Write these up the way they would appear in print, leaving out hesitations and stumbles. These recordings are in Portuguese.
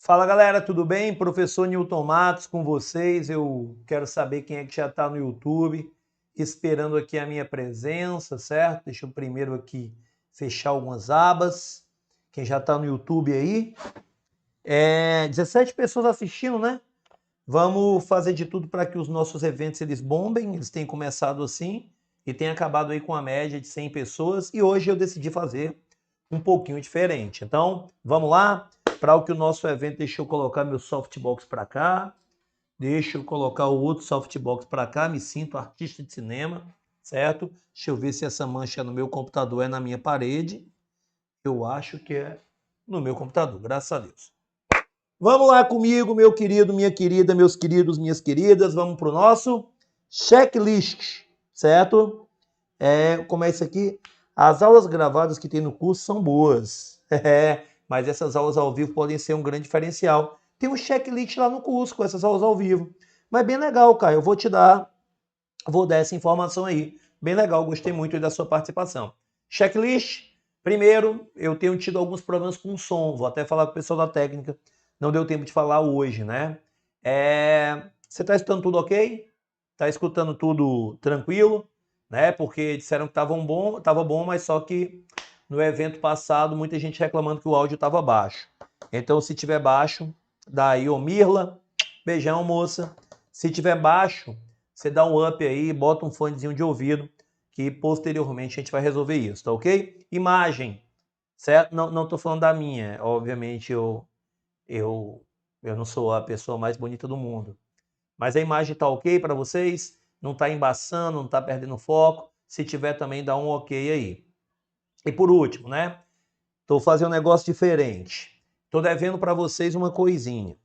Fala galera, tudo bem? Professor Newton Matos com vocês. Eu quero saber quem é que já está no YouTube, esperando aqui a minha presença, certo? Deixa eu primeiro aqui fechar algumas abas. Quem já está no YouTube aí? 17 pessoas assistindo, né? Vamos fazer de tudo para que os nossos eventos eles bombem. Eles têm começado assim e têm acabado aí com a média de 100 pessoas. E hoje eu decidi fazer um pouquinho diferente. Então, vamos lá? Para o que o nosso evento, deixa eu colocar meu softbox para cá. Deixa eu colocar o outro softbox para cá. Me sinto artista de cinema, certo? Deixa eu ver se essa mancha no meu computador é na minha parede. Eu acho que é no meu computador, graças a Deus. Vamos lá comigo, meu querido, minha querida, meus queridos, minhas queridas. Vamos para o nosso checklist, certo? Como é isso aqui? As aulas gravadas que tem no curso são boas. Mas essas aulas ao vivo podem ser um grande diferencial. Tem um checklist lá no curso com essas aulas ao vivo. Mas bem legal, cara. Eu vou dar essa informação aí. Bem legal, gostei muito da sua participação. Checklist. Primeiro, eu tenho tido alguns problemas com o som. Vou até falar com o pessoal da técnica. Não deu tempo de falar hoje, né? Você está escutando tudo ok? Está escutando tudo tranquilo? Né? Porque disseram que estava bom, mas só que no evento passado muita gente reclamando que o áudio estava baixo. Então, se tiver baixo, daí, ô Mirla, beijão, moça. Se tiver baixo, você dá um up aí, bota um fonezinho de ouvido, que posteriormente a gente vai resolver isso, tá ok? Imagem, certo? Não tô falando da minha, obviamente eu, eu não sou a pessoa mais bonita do mundo. Mas a imagem tá ok para vocês? Não tá embaçando, não tá perdendo foco? Se tiver também, dá um ok aí. E por último, né? Tô fazendo um negócio diferente. Tô devendo para vocês uma coisinha,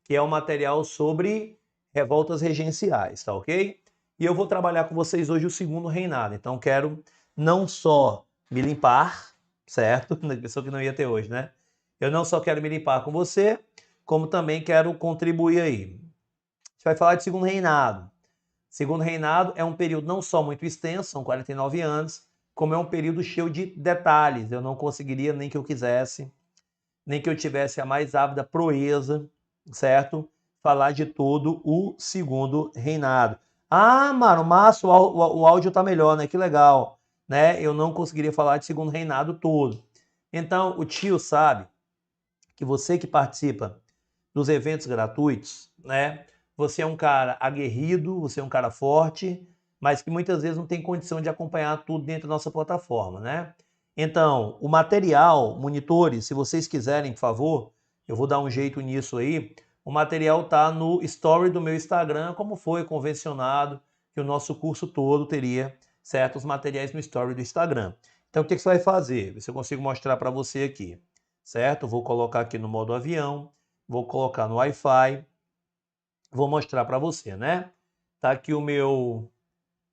que é um material sobre revoltas regenciais, tá ok? E eu vou trabalhar com vocês hoje o segundo reinado. Então quero não só me limpar, certo? Pessoa que não ia ter hoje, né? Eu não só quero me limpar com você, como também quero contribuir aí. A gente vai falar de segundo reinado. Segundo reinado é um período não só muito extenso, são 49 anos, como é um período cheio de detalhes. Eu não conseguiria nem que eu quisesse, nem que eu tivesse a mais ávida proeza, certo? Falar de todo o segundo reinado. Ah, mano, Márcio, o áudio tá melhor, né? Que legal, né? Eu não conseguiria falar de segundo reinado todo. Então, o tio sabe que você que participa dos eventos gratuitos, né? Você é um cara aguerrido, você é um cara forte, mas que muitas vezes não tem condição de acompanhar tudo dentro da nossa plataforma, né? Então, o material, monitores, se vocês quiserem, por favor, eu vou dar um jeito nisso aí. O material tá no story do meu Instagram, como foi convencionado que o nosso curso todo teria certos materiais no story do Instagram. Então, o que você vai fazer? Ver se eu consigo mostrar para você aqui, certo? Vou colocar aqui no modo avião, vou colocar no Wi-Fi, vou mostrar para você, né? Tá aqui o meu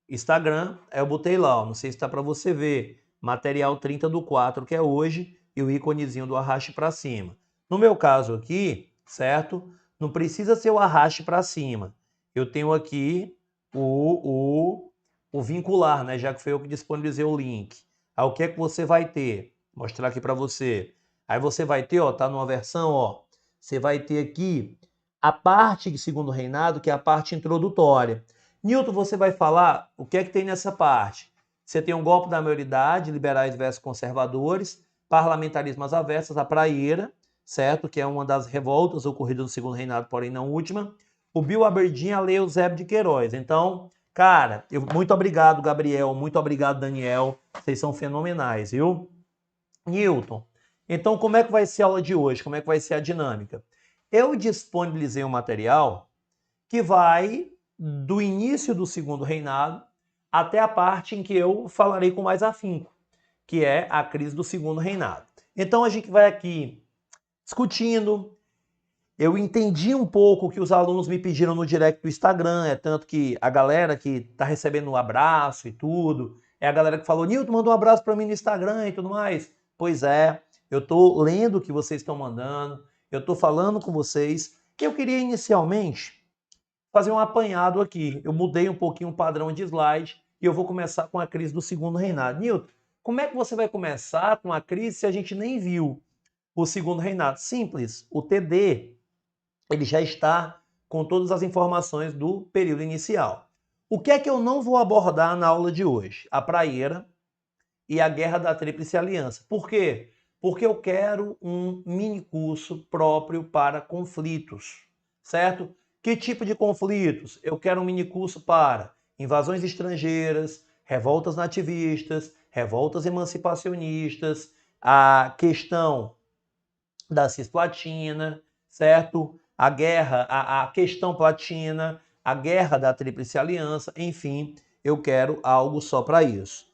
Instagram, eu botei lá, ó, não sei se está para você ver, material 30/4, que é hoje, e o íconezinho do arraste para cima. No meu caso aqui, certo? Não precisa ser o arraste para cima. Eu tenho aqui o vincular, né? Já que foi eu que disponibilizei o link. Aí o que é que você vai ter? Vou mostrar aqui para você. Aí você vai ter, ó, tá numa versão, ó, você vai ter aqui a parte de segundo reinado, que é a parte introdutória. Newton, você vai falar o que é que tem nessa parte. Você tem um golpe da maioridade, liberais versus conservadores, parlamentarismo às avessas, a praieira, certo? Que é uma das revoltas ocorridas no segundo reinado, porém não última. O Bill Aberdeen, a Lei Eusébio de Queiroz. Então, cara, muito obrigado, Gabriel, muito obrigado, Daniel. Vocês são fenomenais, viu? Newton, então como é que vai ser a aula de hoje? Como é que vai ser a dinâmica? Eu disponibilizei um material que vai do início do segundo reinado até a parte em que eu falarei com mais afinco, que é a crise do segundo reinado. Então a gente vai aqui discutindo. Eu entendi um pouco o que os alunos me pediram no direct do Instagram, é tanto que a galera que está recebendo um abraço e tudo, é a galera que falou, Nilton, manda um abraço para mim no Instagram e tudo mais. Pois é, eu estou lendo o que vocês estão mandando, eu estou falando com vocês. Eu queria inicialmente fazer um apanhado aqui. Eu mudei um pouquinho o padrão de slide e eu vou começar com a crise do segundo reinado. Nilton, como é que você vai começar com a crise se a gente nem viu o segundo reinado? Simples, o TD ele já está com todas as informações do período inicial. O que é que eu não vou abordar na aula de hoje? A praieira e a Guerra da Tríplice Aliança. Por quê? Porque eu quero um mini curso próprio para conflitos, certo? Que tipo de conflitos? Eu quero um mini curso para invasões estrangeiras, revoltas nativistas, revoltas emancipacionistas, a questão da Cisplatina, certo? A guerra, a questão platina, a guerra da Tríplice Aliança, enfim, eu quero algo só para isso.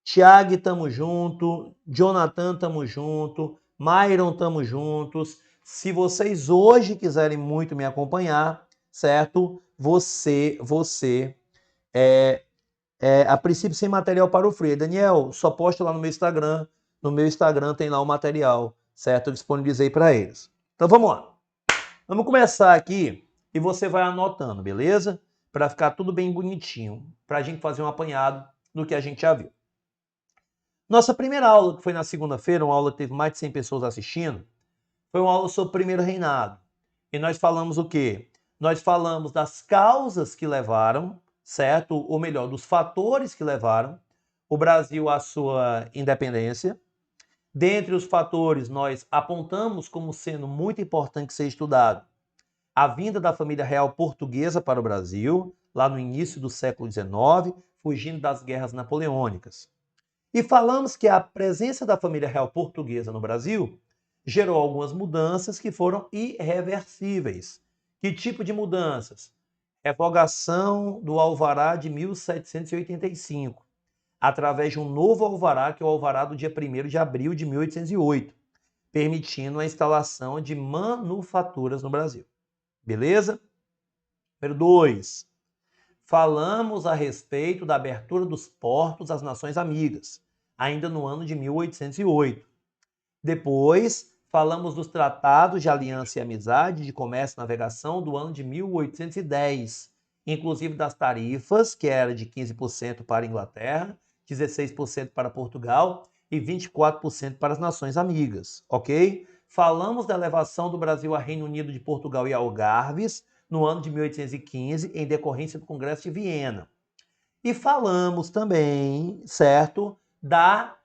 Tiago, tamo junto. Jonathan, tamo junto. Myron, tamo juntos. Se vocês hoje quiserem muito me acompanhar, certo? A princípio sem material para o free. Daniel, só posta lá no meu Instagram. No meu Instagram tem lá o material, certo? Eu disponibilizei para eles. Então vamos lá. Vamos começar aqui e você vai anotando, beleza? Para ficar tudo bem bonitinho, para a gente fazer um apanhado do que a gente já viu. Nossa primeira aula, que foi na segunda-feira, uma aula que teve mais de 100 pessoas assistindo, foi uma aula sobre o primeiro reinado. E nós falamos o quê? Nós falamos das causas que levaram, certo? Ou melhor, dos fatores que levaram o Brasil à sua independência. Dentre os fatores, nós apontamos como sendo muito importante ser estudado a vinda da família real portuguesa para o Brasil, lá no início do século XIX, fugindo das guerras napoleônicas. E falamos que a presença da família real portuguesa no Brasil gerou algumas mudanças que foram irreversíveis. Que tipo de mudanças? Revogação do alvará de 1785, através de um novo alvará, que é o alvará do dia 1º de abril de 1808, permitindo a instalação de manufaturas no Brasil. Beleza? Número 2. Falamos a respeito da abertura dos portos às nações amigas, ainda no ano de 1808. Depois, falamos dos tratados de aliança e amizade, de comércio e navegação do ano de 1810, inclusive das tarifas, que era de 15% para a Inglaterra, 16% para Portugal e 24% para as nações amigas, ok? Falamos da elevação do Brasil a Reino Unido de Portugal e Algarves, no ano de 1815, em decorrência do Congresso de Viena. E falamos também, certo, da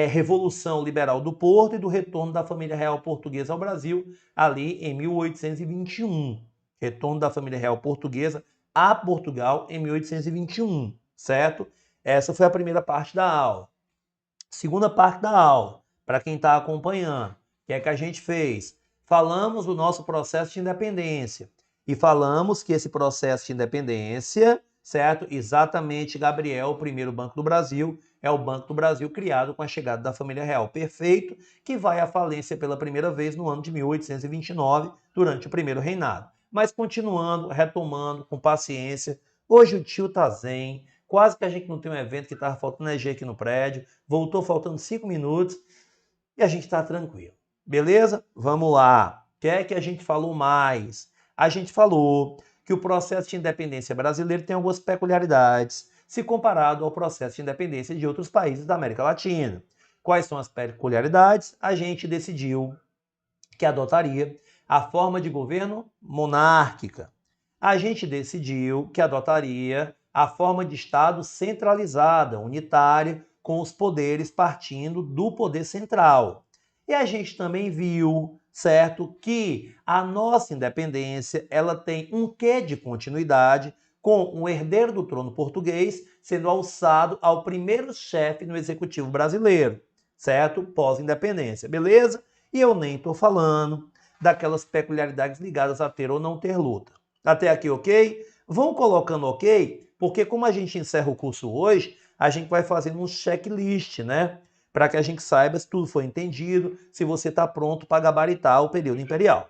Revolução Liberal do Porto e do retorno da família real portuguesa ao Brasil, ali em 1821. Retorno da família real portuguesa a Portugal em 1821, certo? Essa foi a primeira parte da aula. Segunda parte da aula, para quem está acompanhando, o que é que a gente fez? Falamos do nosso processo de independência. E falamos que esse processo de independência, certo? Exatamente, Gabriel, o primeiro Banco do Brasil, é o Banco do Brasil criado com a chegada da família real perfeito, que vai à falência pela primeira vez no ano de 1829, durante o primeiro reinado. Mas continuando, retomando, com paciência, hoje o tio tá zen, quase que a gente não tem um evento que estava faltando energia aqui no prédio, voltou faltando 5 minutos e a gente está tranquilo. Beleza? Vamos lá. O que é que a gente falou mais? A gente falou que o processo de independência brasileiro tem algumas peculiaridades se comparado ao processo de independência de outros países da América Latina. Quais são as peculiaridades? A gente decidiu que adotaria a forma de governo monárquica. A gente decidiu que adotaria a forma de Estado centralizada, unitária, com os poderes partindo do poder central. E a gente também viu, certo, que a nossa independência ela tem um quê de continuidade, com um herdeiro do trono português sendo alçado ao primeiro chefe no executivo brasileiro, certo? Pós-independência, beleza? E eu nem estou falando daquelas peculiaridades ligadas a ter ou não ter luta. Até aqui, ok? Vão colocando ok, porque como a gente encerra o curso hoje, a gente vai fazendo um checklist, né? Para que a gente saiba se tudo foi entendido, se você está pronto para gabaritar o período imperial.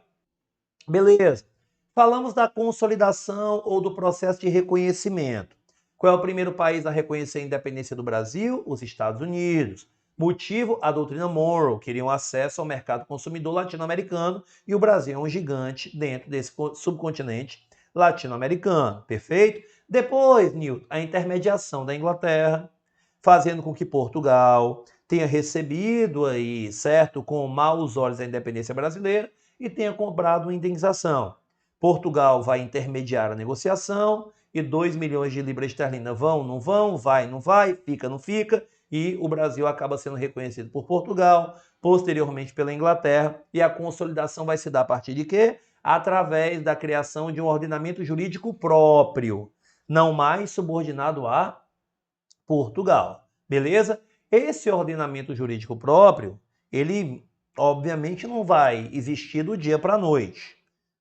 Beleza. Falamos da consolidação ou do processo de reconhecimento. Qual é o primeiro país a reconhecer a independência do Brasil? Os Estados Unidos. Motivo, a doutrina Monroe, queriam acesso ao mercado consumidor latino-americano e o Brasil é um gigante dentro desse subcontinente latino-americano, perfeito? Depois, Newton, a intermediação da Inglaterra, fazendo com que Portugal tenha recebido aí, certo, com maus olhos a independência brasileira e tenha cobrado uma indenização. Portugal vai intermediar a negociação e 2 milhões de libras esterlina vão, não vão, vai, não vai, fica, não fica, e o Brasil acaba sendo reconhecido por Portugal, posteriormente pela Inglaterra, e a consolidação vai se dar a partir de quê? Através da criação de um ordenamento jurídico próprio, não mais subordinado a Portugal, beleza? Esse ordenamento jurídico próprio, ele obviamente não vai existir do dia para a noite.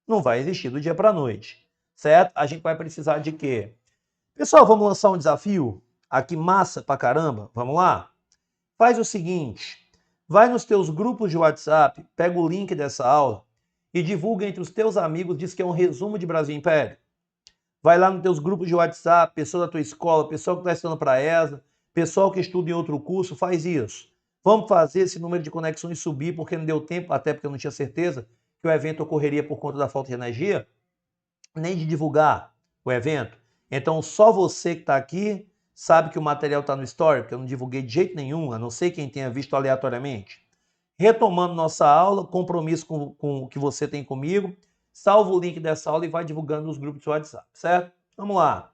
Não vai existir do dia para a noite, certo? A gente vai precisar de quê? Pessoal, vamos lançar um desafio? Aqui massa pra caramba? Vamos lá? Faz o seguinte, vai nos teus grupos de WhatsApp, pega o link dessa aula e divulga entre os teus amigos, diz que é um resumo de Brasil Império. Vai lá nos teus grupos de WhatsApp, pessoa da tua escola, pessoal que está estudando para a ESA, pessoal que estuda em outro curso, faz isso. Vamos fazer esse número de conexões subir, porque não deu tempo, até porque eu não tinha certeza que o evento ocorreria por conta da falta de energia, nem de divulgar o evento. Então, só você que está aqui sabe que o material está no Story, porque eu não divulguei de jeito nenhum, a não ser quem tenha visto aleatoriamente. Retomando nossa aula, compromisso com o que você tem comigo, salva o link dessa aula e vai divulgando nos grupos do WhatsApp, certo? Vamos lá.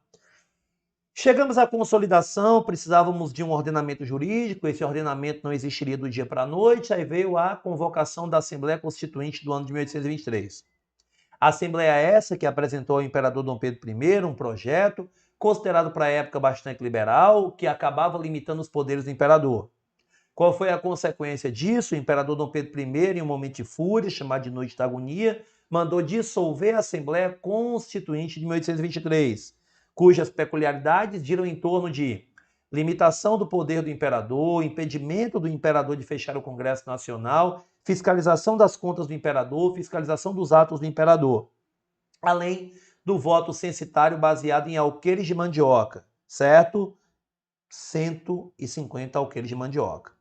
Chegamos à consolidação, precisávamos de um ordenamento jurídico, esse ordenamento não existiria do dia para a noite, aí veio a convocação da Assembleia Constituinte do ano de 1823. A Assembleia essa que apresentou ao imperador Dom Pedro I um projeto considerado para a época bastante liberal, que acabava limitando os poderes do imperador. Qual foi a consequência disso? O imperador Dom Pedro I, em um momento de fúria, chamado de Noite da Agonia, mandou dissolver a Assembleia Constituinte de 1823, cujas peculiaridades giram em torno de limitação do poder do imperador, impedimento do imperador de fechar o Congresso Nacional, fiscalização das contas do imperador, fiscalização dos atos do imperador, além do voto censitário baseado em alqueires de mandioca, certo? 150 alqueires de mandioca.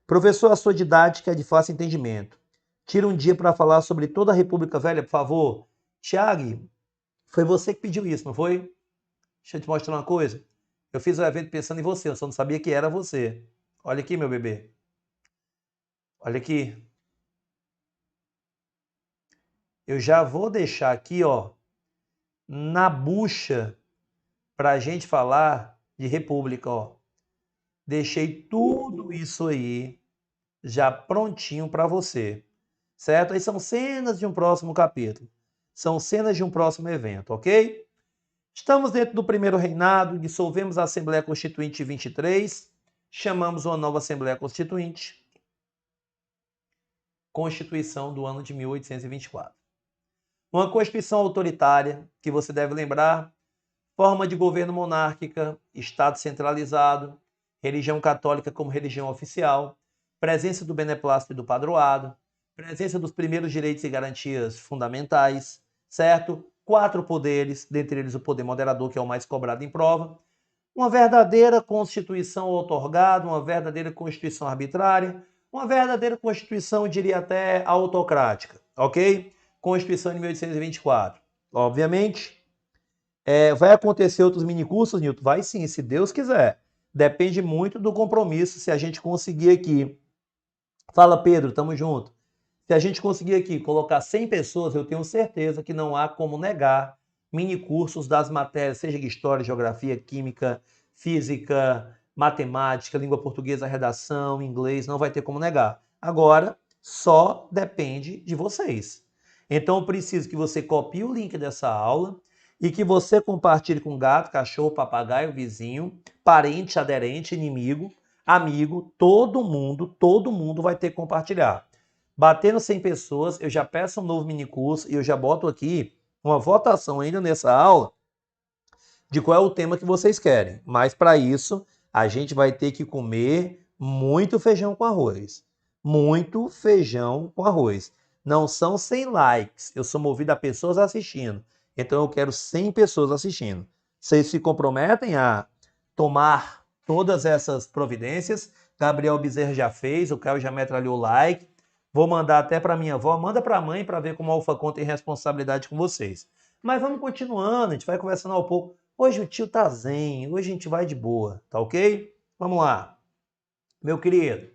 Professor, a sua didática é de fácil entendimento. Tira um dia para falar sobre toda a República Velha, por favor. Tiago, foi você que pediu isso, não foi? Deixa eu te mostrar uma coisa. Eu fiz o evento pensando em você, eu só não sabia que era você. Olha aqui, meu bebê. Olha aqui. Eu já vou deixar aqui, ó, na bucha para a gente falar de República, ó. Deixei tudo isso aí já prontinho para você, certo? Aí são cenas de um próximo capítulo. São cenas de um próximo evento, ok? Estamos dentro do primeiro reinado, dissolvemos a Assembleia Constituinte de 23, chamamos uma nova Assembleia Constituinte, Constituição do ano de 1824. Uma Constituição autoritária, que você deve lembrar, forma de governo monárquica, Estado centralizado, religião católica como religião oficial, presença do beneplácito e do padroado, presença dos primeiros direitos e garantias fundamentais, certo? 4 poderes, dentre eles o poder moderador, que é o mais cobrado em prova, uma verdadeira Constituição outorgada, uma verdadeira Constituição arbitrária, uma verdadeira Constituição, eu diria até autocrática, ok? Constituição de 1824. Obviamente, vai acontecer outros minicursos, Nilton? Vai sim, se Deus quiser. Depende muito do compromisso, se a gente conseguir aqui. Fala, Pedro, tamo junto. Se a gente conseguir aqui colocar 100 pessoas, eu tenho certeza que não há como negar minicursos das matérias, seja de História, Geografia, Química, Física, Matemática, Língua Portuguesa, Redação, Inglês, não vai ter como negar. Agora, só depende de vocês. Então, eu preciso que você copie o link dessa aula e que você compartilhe com gato, cachorro, papagaio, vizinho, parente, aderente, inimigo, amigo, todo mundo vai ter que compartilhar. Batendo 100 pessoas, eu já peço um novo minicurso e eu já boto aqui uma votação ainda nessa aula de qual é o tema que vocês querem. Mas para isso, a gente vai ter que comer muito feijão com arroz. Muito feijão com arroz. Não são 100 likes. Eu sou movido a pessoas assistindo. Então eu quero 100 pessoas assistindo. Vocês se comprometem a tomar todas essas providências. Gabriel Bezerra já fez, o Caio já metralhou o like. Vou mandar até para minha avó, manda para a mãe para ver como a Alfacom tem responsabilidade com vocês. Mas vamos continuando, a gente vai conversando ao pouco. Hoje o tio tá zen, hoje a gente vai de boa, tá ok? Vamos lá. Meu querido,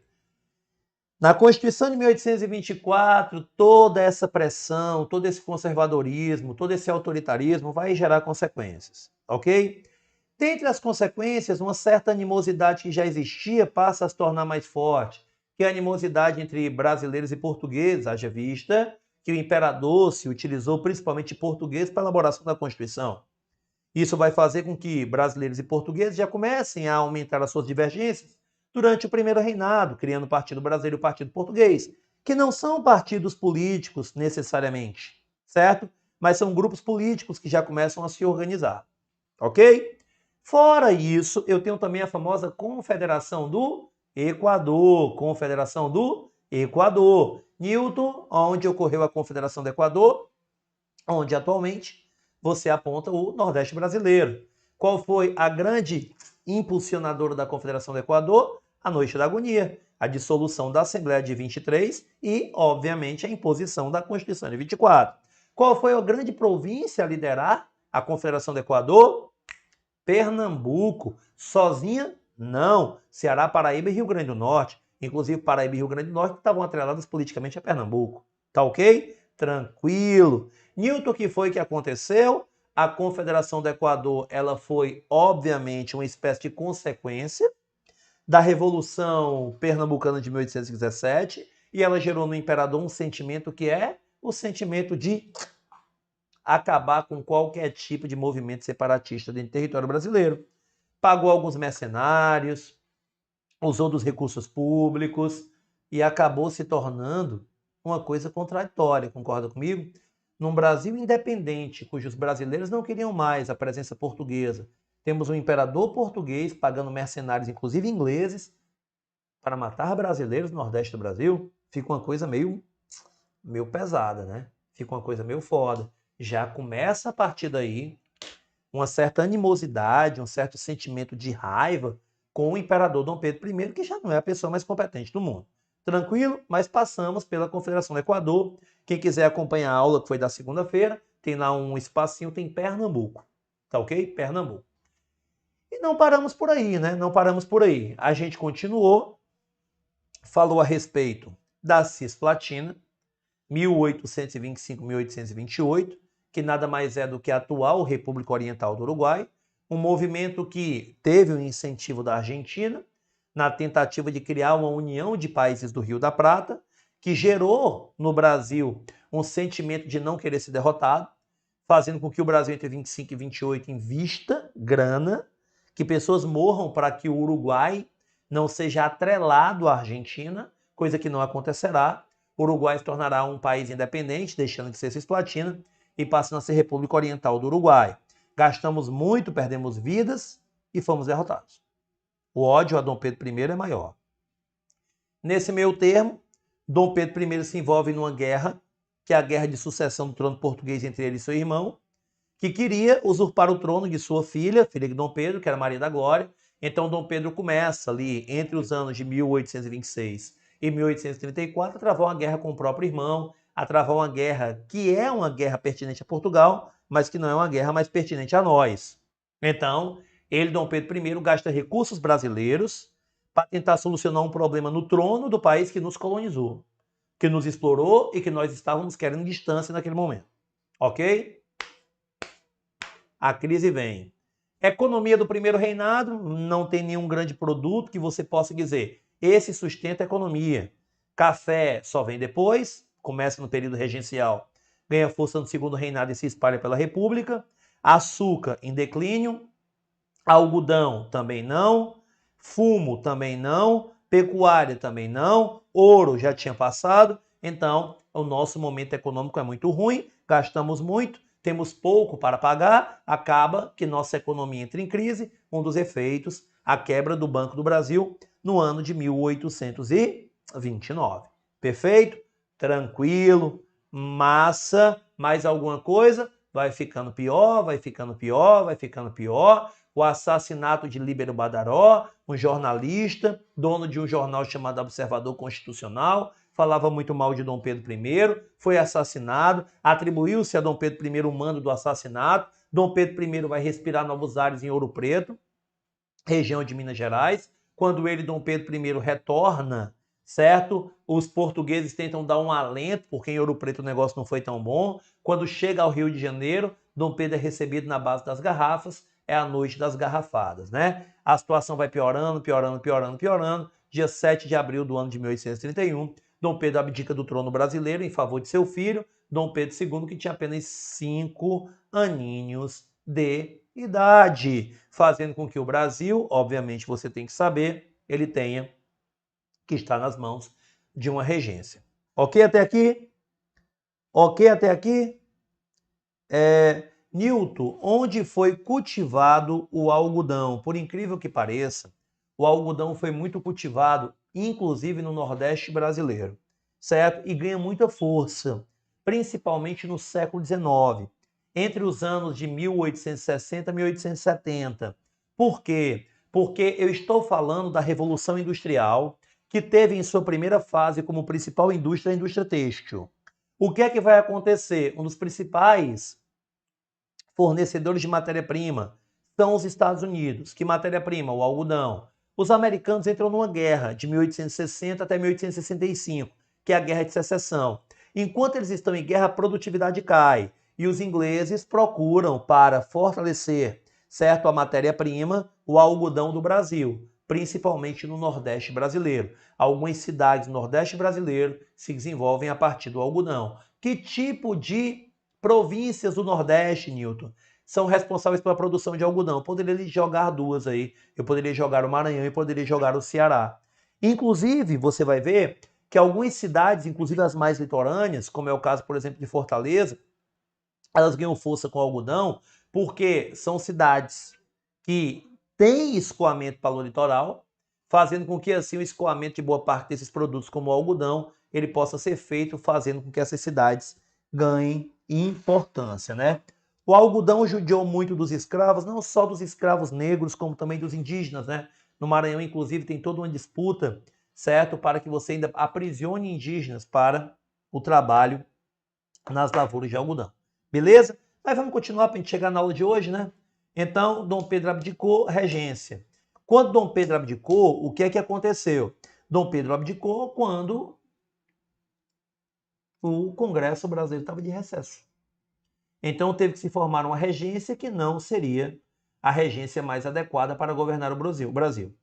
Na Constituição de 1824, toda essa pressão, todo esse conservadorismo, todo esse autoritarismo vai gerar consequências, ok? Dentre as consequências, uma certa animosidade que já existia passa a se tornar mais forte, que é a animosidade entre brasileiros e portugueses, haja vista que o imperador se utilizou principalmente de português para a elaboração da Constituição. Isso vai fazer com que brasileiros e portugueses já comecem a aumentar as suas divergências durante o primeiro reinado, criando o Partido Brasileiro e o Partido Português, que não são partidos políticos necessariamente, certo? Mas são grupos políticos que já começam a se organizar, ok? Fora isso, eu tenho também a famosa Confederação do Equador, Confederação do Equador. Newton, onde ocorreu a Confederação do Equador, onde atualmente você aponta o Nordeste brasileiro. Qual foi a grande impulsionadora da Confederação do Equador? A Noite da Agonia, a dissolução da Assembleia de 23 e, obviamente, a imposição da Constituição de 24. Qual foi a grande província a liderar a Confederação do Equador? Pernambuco. Sozinha? Não. Ceará, Paraíba e Rio Grande do Norte. Inclusive, Paraíba e Rio Grande do Norte estavam atreladas politicamente a Pernambuco. Tá ok? Tranquilo. Newton, o que foi que aconteceu? A Confederação do Equador, ela foi, obviamente, uma espécie de consequência da Revolução Pernambucana de 1817 e ela gerou no imperador um sentimento que é o sentimento de acabar com qualquer tipo de movimento separatista dentro do território brasileiro. Pagou alguns mercenários, usou dos recursos públicos e acabou se tornando uma coisa contraditória, concorda comigo? Num Brasil independente, cujos brasileiros não queriam mais a presença portuguesa, temos um imperador português pagando mercenários, inclusive ingleses, para matar brasileiros no Nordeste do Brasil, fica uma coisa meio pesada, né? Fica uma coisa meio foda. Já começa a partir daí uma certa animosidade, um certo sentimento de raiva com o imperador Dom Pedro I, que já não é a pessoa mais competente do mundo. Tranquilo? Mas passamos pela Confederação do Equador. Quem quiser acompanhar a aula, que foi da segunda-feira, tem lá um espacinho, tem Pernambuco. Tá ok? Pernambuco. E não paramos por aí, né? Não paramos por aí. A gente continuou, falou a respeito da Cisplatina, 1825-1828, que nada mais é do que a atual República Oriental do Uruguai, um movimento que teve o incentivo da Argentina na tentativa de criar uma união de países do Rio da Prata, que gerou no Brasil um sentimento de não querer ser derrotado, fazendo com que o Brasil entre 25 e 28 invista grana, que pessoas morram para que o Uruguai não seja atrelado à Argentina, coisa que não acontecerá. O Uruguai se tornará um país independente, deixando de ser Cisplatina e passando a ser República Oriental do Uruguai. Gastamos muito, perdemos vidas e fomos derrotados. O ódio a Dom Pedro I é maior. Nesse meio termo, Dom Pedro I se envolve numa guerra, que é a guerra de sucessão do trono português entre ele e seu irmão, que queria usurpar o trono de sua filha, filha de Dom Pedro, que era Maria da Glória. Então Dom Pedro começa ali, entre os anos de 1826 e 1834, a travar uma guerra com o próprio irmão, a travar uma guerra que é uma guerra pertinente a Portugal, mas que não é uma guerra mais pertinente a nós. Então, ele, Dom Pedro I, gasta recursos brasileiros para tentar solucionar um problema no trono do país que nos colonizou, que nos explorou e que nós estávamos querendo distância naquele momento. Ok? A crise vem. Economia do primeiro reinado, não tem nenhum grande produto que você possa dizer, esse sustenta a economia. Café só vem depois, começa no período regencial, ganha força no segundo reinado e se espalha pela República. Açúcar em declínio, algodão também não, fumo também não, pecuária também não, ouro já tinha passado. Então, o nosso momento econômico é muito ruim, gastamos muito, temos pouco para pagar, acaba que nossa economia entra em crise, um dos efeitos, a quebra do Banco do Brasil no ano de 1829. Perfeito? Tranquilo? Massa? Mais alguma coisa? Vai ficando pior, vai ficando pior, vai ficando pior. O assassinato de Líbero Badaró, um jornalista, dono de um jornal chamado Observador Constitucional, falava muito mal de Dom Pedro I, foi assassinado, atribuiu-se a Dom Pedro I o mando do assassinato. Dom Pedro I vai respirar novos ares em Ouro Preto, região de Minas Gerais. Quando ele, Dom Pedro I, retorna certo? Os portugueses tentam dar um alento, porque em Ouro Preto o negócio não foi tão bom. Quando chega ao Rio de Janeiro, Dom Pedro é recebido na base das garrafas, é a noite das garrafadas, né? A situação vai piorando, piorando, piorando, piorando. Dia 7 de abril do ano de 1831, Dom Pedro abdica do trono brasileiro em favor de seu filho, Dom Pedro II, que tinha apenas 5 aninhos de idade, fazendo com que o Brasil, obviamente você tem que saber, ele tenha que estar nas mãos de uma regência. Ok até aqui? Ok até aqui? Newton, onde foi cultivado o algodão? Por incrível que pareça, o algodão foi muito cultivado, inclusive no Nordeste brasileiro, certo? E ganha muita força, principalmente no século XIX, entre os anos de 1860 e 1870. Por quê? Porque eu estou falando da Revolução Industrial, que teve em sua primeira fase como principal indústria a indústria têxtil. O que é que vai acontecer? Um dos principais fornecedores de matéria-prima são os Estados Unidos. Que matéria-prima? O algodão. Os americanos entram numa guerra de 1860 até 1865, que é a Guerra de Secessão. Enquanto eles estão em guerra, a produtividade cai. E os ingleses procuram, para fortalecer, certo, a matéria-prima, o algodão do Brasil, principalmente no Nordeste brasileiro. Algumas cidades do Nordeste brasileiro se desenvolvem a partir do algodão. Que tipo de províncias do Nordeste, Newton, são responsáveis pela produção de algodão? Eu poderia jogar duas aí. Eu poderia jogar o Maranhão e poderia jogar o Ceará. Inclusive, você vai ver que algumas cidades, inclusive as mais litorâneas, como é o caso, por exemplo, de Fortaleza, elas ganham força com o algodão porque são cidades que têm escoamento para o litoral, fazendo com que assim o escoamento de boa parte desses produtos, como o algodão, ele possa ser feito, fazendo com que essas cidades ganhem importância, né? O algodão judiou muito dos escravos, não só dos escravos negros, como também dos indígenas, né? No Maranhão, inclusive, tem toda uma disputa, certo? Para que você ainda aprisione indígenas para o trabalho nas lavouras de algodão. Beleza? Mas vamos continuar para a gente chegar na aula de hoje, né? Então, Dom Pedro abdicou, regência. Quando Dom Pedro abdicou, o que é que aconteceu? Dom Pedro abdicou quando o Congresso brasileiro estava de recesso. Então teve que se formar uma regência que não seria a regência mais adequada para governar o Brasil.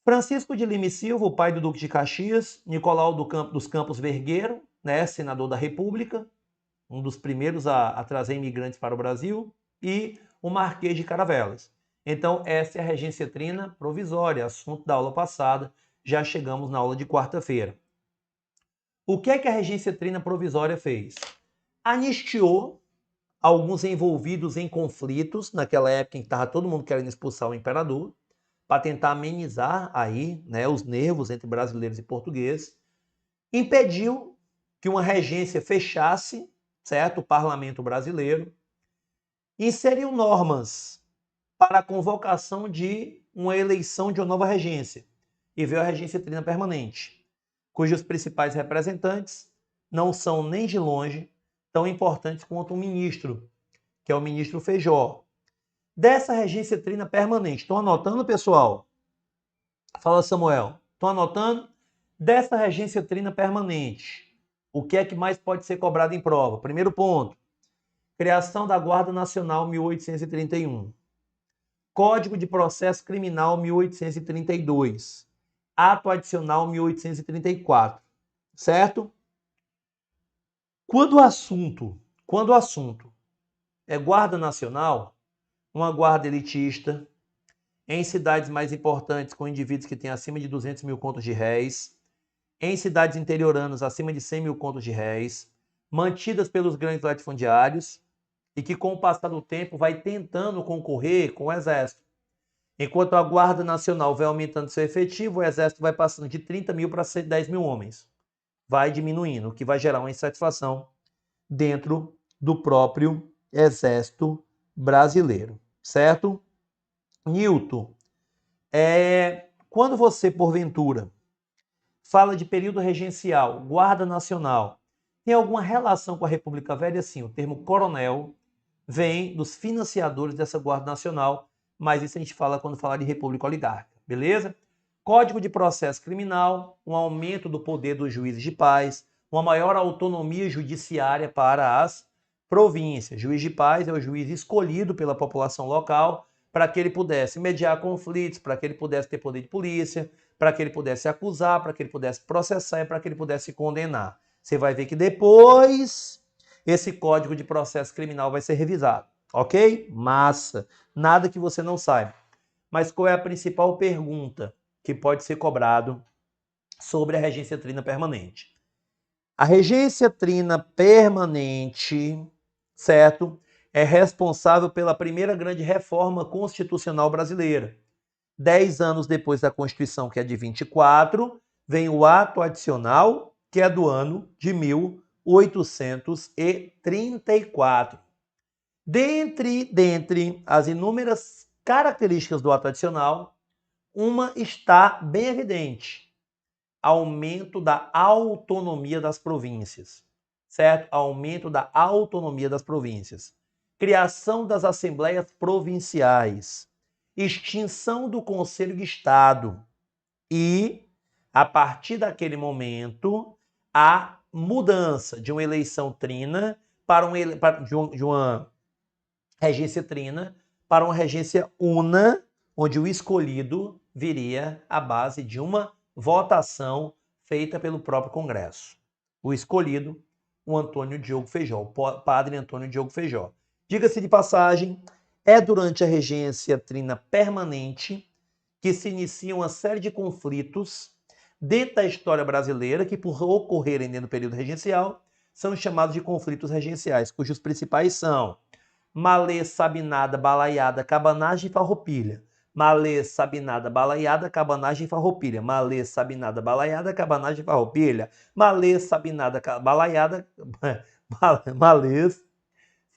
Francisco de Lima e Silva, o pai do Duque de Caxias, Nicolau dos Campos Vergueiro, né, senador da República, um dos primeiros a trazer imigrantes para o Brasil, e o Marquês de Caravelas. Então, essa é a regência trina provisória, assunto da aula passada, já chegamos na aula de quarta-feira. O que é que a regência trina provisória fez? Anistiou alguns envolvidos em conflitos, naquela época em que estava todo mundo querendo expulsar o imperador, para tentar amenizar aí, né, os nervos entre brasileiros e portugueses, impediu que uma regência fechasse, certo, o parlamento brasileiro, inseriu normas para a convocação de uma eleição de uma nova regência, e veio a regência trina permanente, cujos principais representantes não são nem de longe tão importantes quanto o ministro, que é o ministro Feijó. Dessa regência trina permanente, estão anotando, pessoal? Fala, Samuel. Estão anotando? Dessa regência trina permanente, o que é que mais pode ser cobrado em prova? Primeiro ponto, criação da Guarda Nacional 1831. Código de Processo Criminal 1832. Ato Adicional 1834. Certo? Quando o assunto é Guarda Nacional, uma guarda elitista, em cidades mais importantes com indivíduos que têm acima de 200 mil contos de réis, em cidades interioranas acima de 100 mil contos de réis, mantidas pelos grandes latifundiários e que com o passar do tempo vai tentando concorrer com o Exército. Enquanto a Guarda Nacional vai aumentando seu efetivo, o Exército vai passando de 30 mil para 10 mil homens. Vai diminuindo, o que vai gerar uma insatisfação dentro do próprio Exército brasileiro, certo? Newton, quando você, porventura, fala de período regencial, Guarda Nacional, tem alguma relação com a República Velha? Sim, o termo coronel vem dos financiadores dessa Guarda Nacional, mas isso a gente fala quando falar de República Oligárquica, beleza? Código de Processo Criminal, um aumento do poder dos juízes de paz, uma maior autonomia judiciária para as províncias. Juiz de paz é o juiz escolhido pela população local para que ele pudesse mediar conflitos, para que ele pudesse ter poder de polícia, para que ele pudesse acusar, para que ele pudesse processar e para que ele pudesse condenar. Você vai ver que depois esse Código de Processo Criminal vai ser revisado, ok? Massa. Nada que você não saiba. Mas qual é a principal pergunta que pode ser cobrado sobre a regência trina permanente? A regência trina permanente, certo, é responsável pela primeira grande reforma constitucional brasileira. 10 anos depois da Constituição, que é de 24, vem o ato adicional, que é do ano de 1834. Dentre as inúmeras características do ato adicional, uma está bem evidente: aumento da autonomia das províncias, certo? Aumento da autonomia das províncias. Criação das assembleias provinciais. Extinção do Conselho de Estado. E, a partir daquele momento, a mudança de uma eleição trina de uma regência trina para uma regência una, onde o escolhido viria à base de uma votação feita pelo próprio Congresso. O escolhido, o Antônio Diogo Feijó, o padre Antônio Diogo Feijó. Diga-se de passagem, é durante a regência trina permanente que se inicia uma série de conflitos dentro da história brasileira que, por ocorrerem dentro do período regencial, são chamados de conflitos regenciais, cujos principais são Malê, Sabinada, Balaiada, Cabanagem e Farroupilha. Malê, Sabinada, Balaiada, Cabanagem e Farroupilha. Malê, Sabinada, Balaiada, Cabanagem e Farroupilha. Malê, Sabinada, Balaiada... Malê,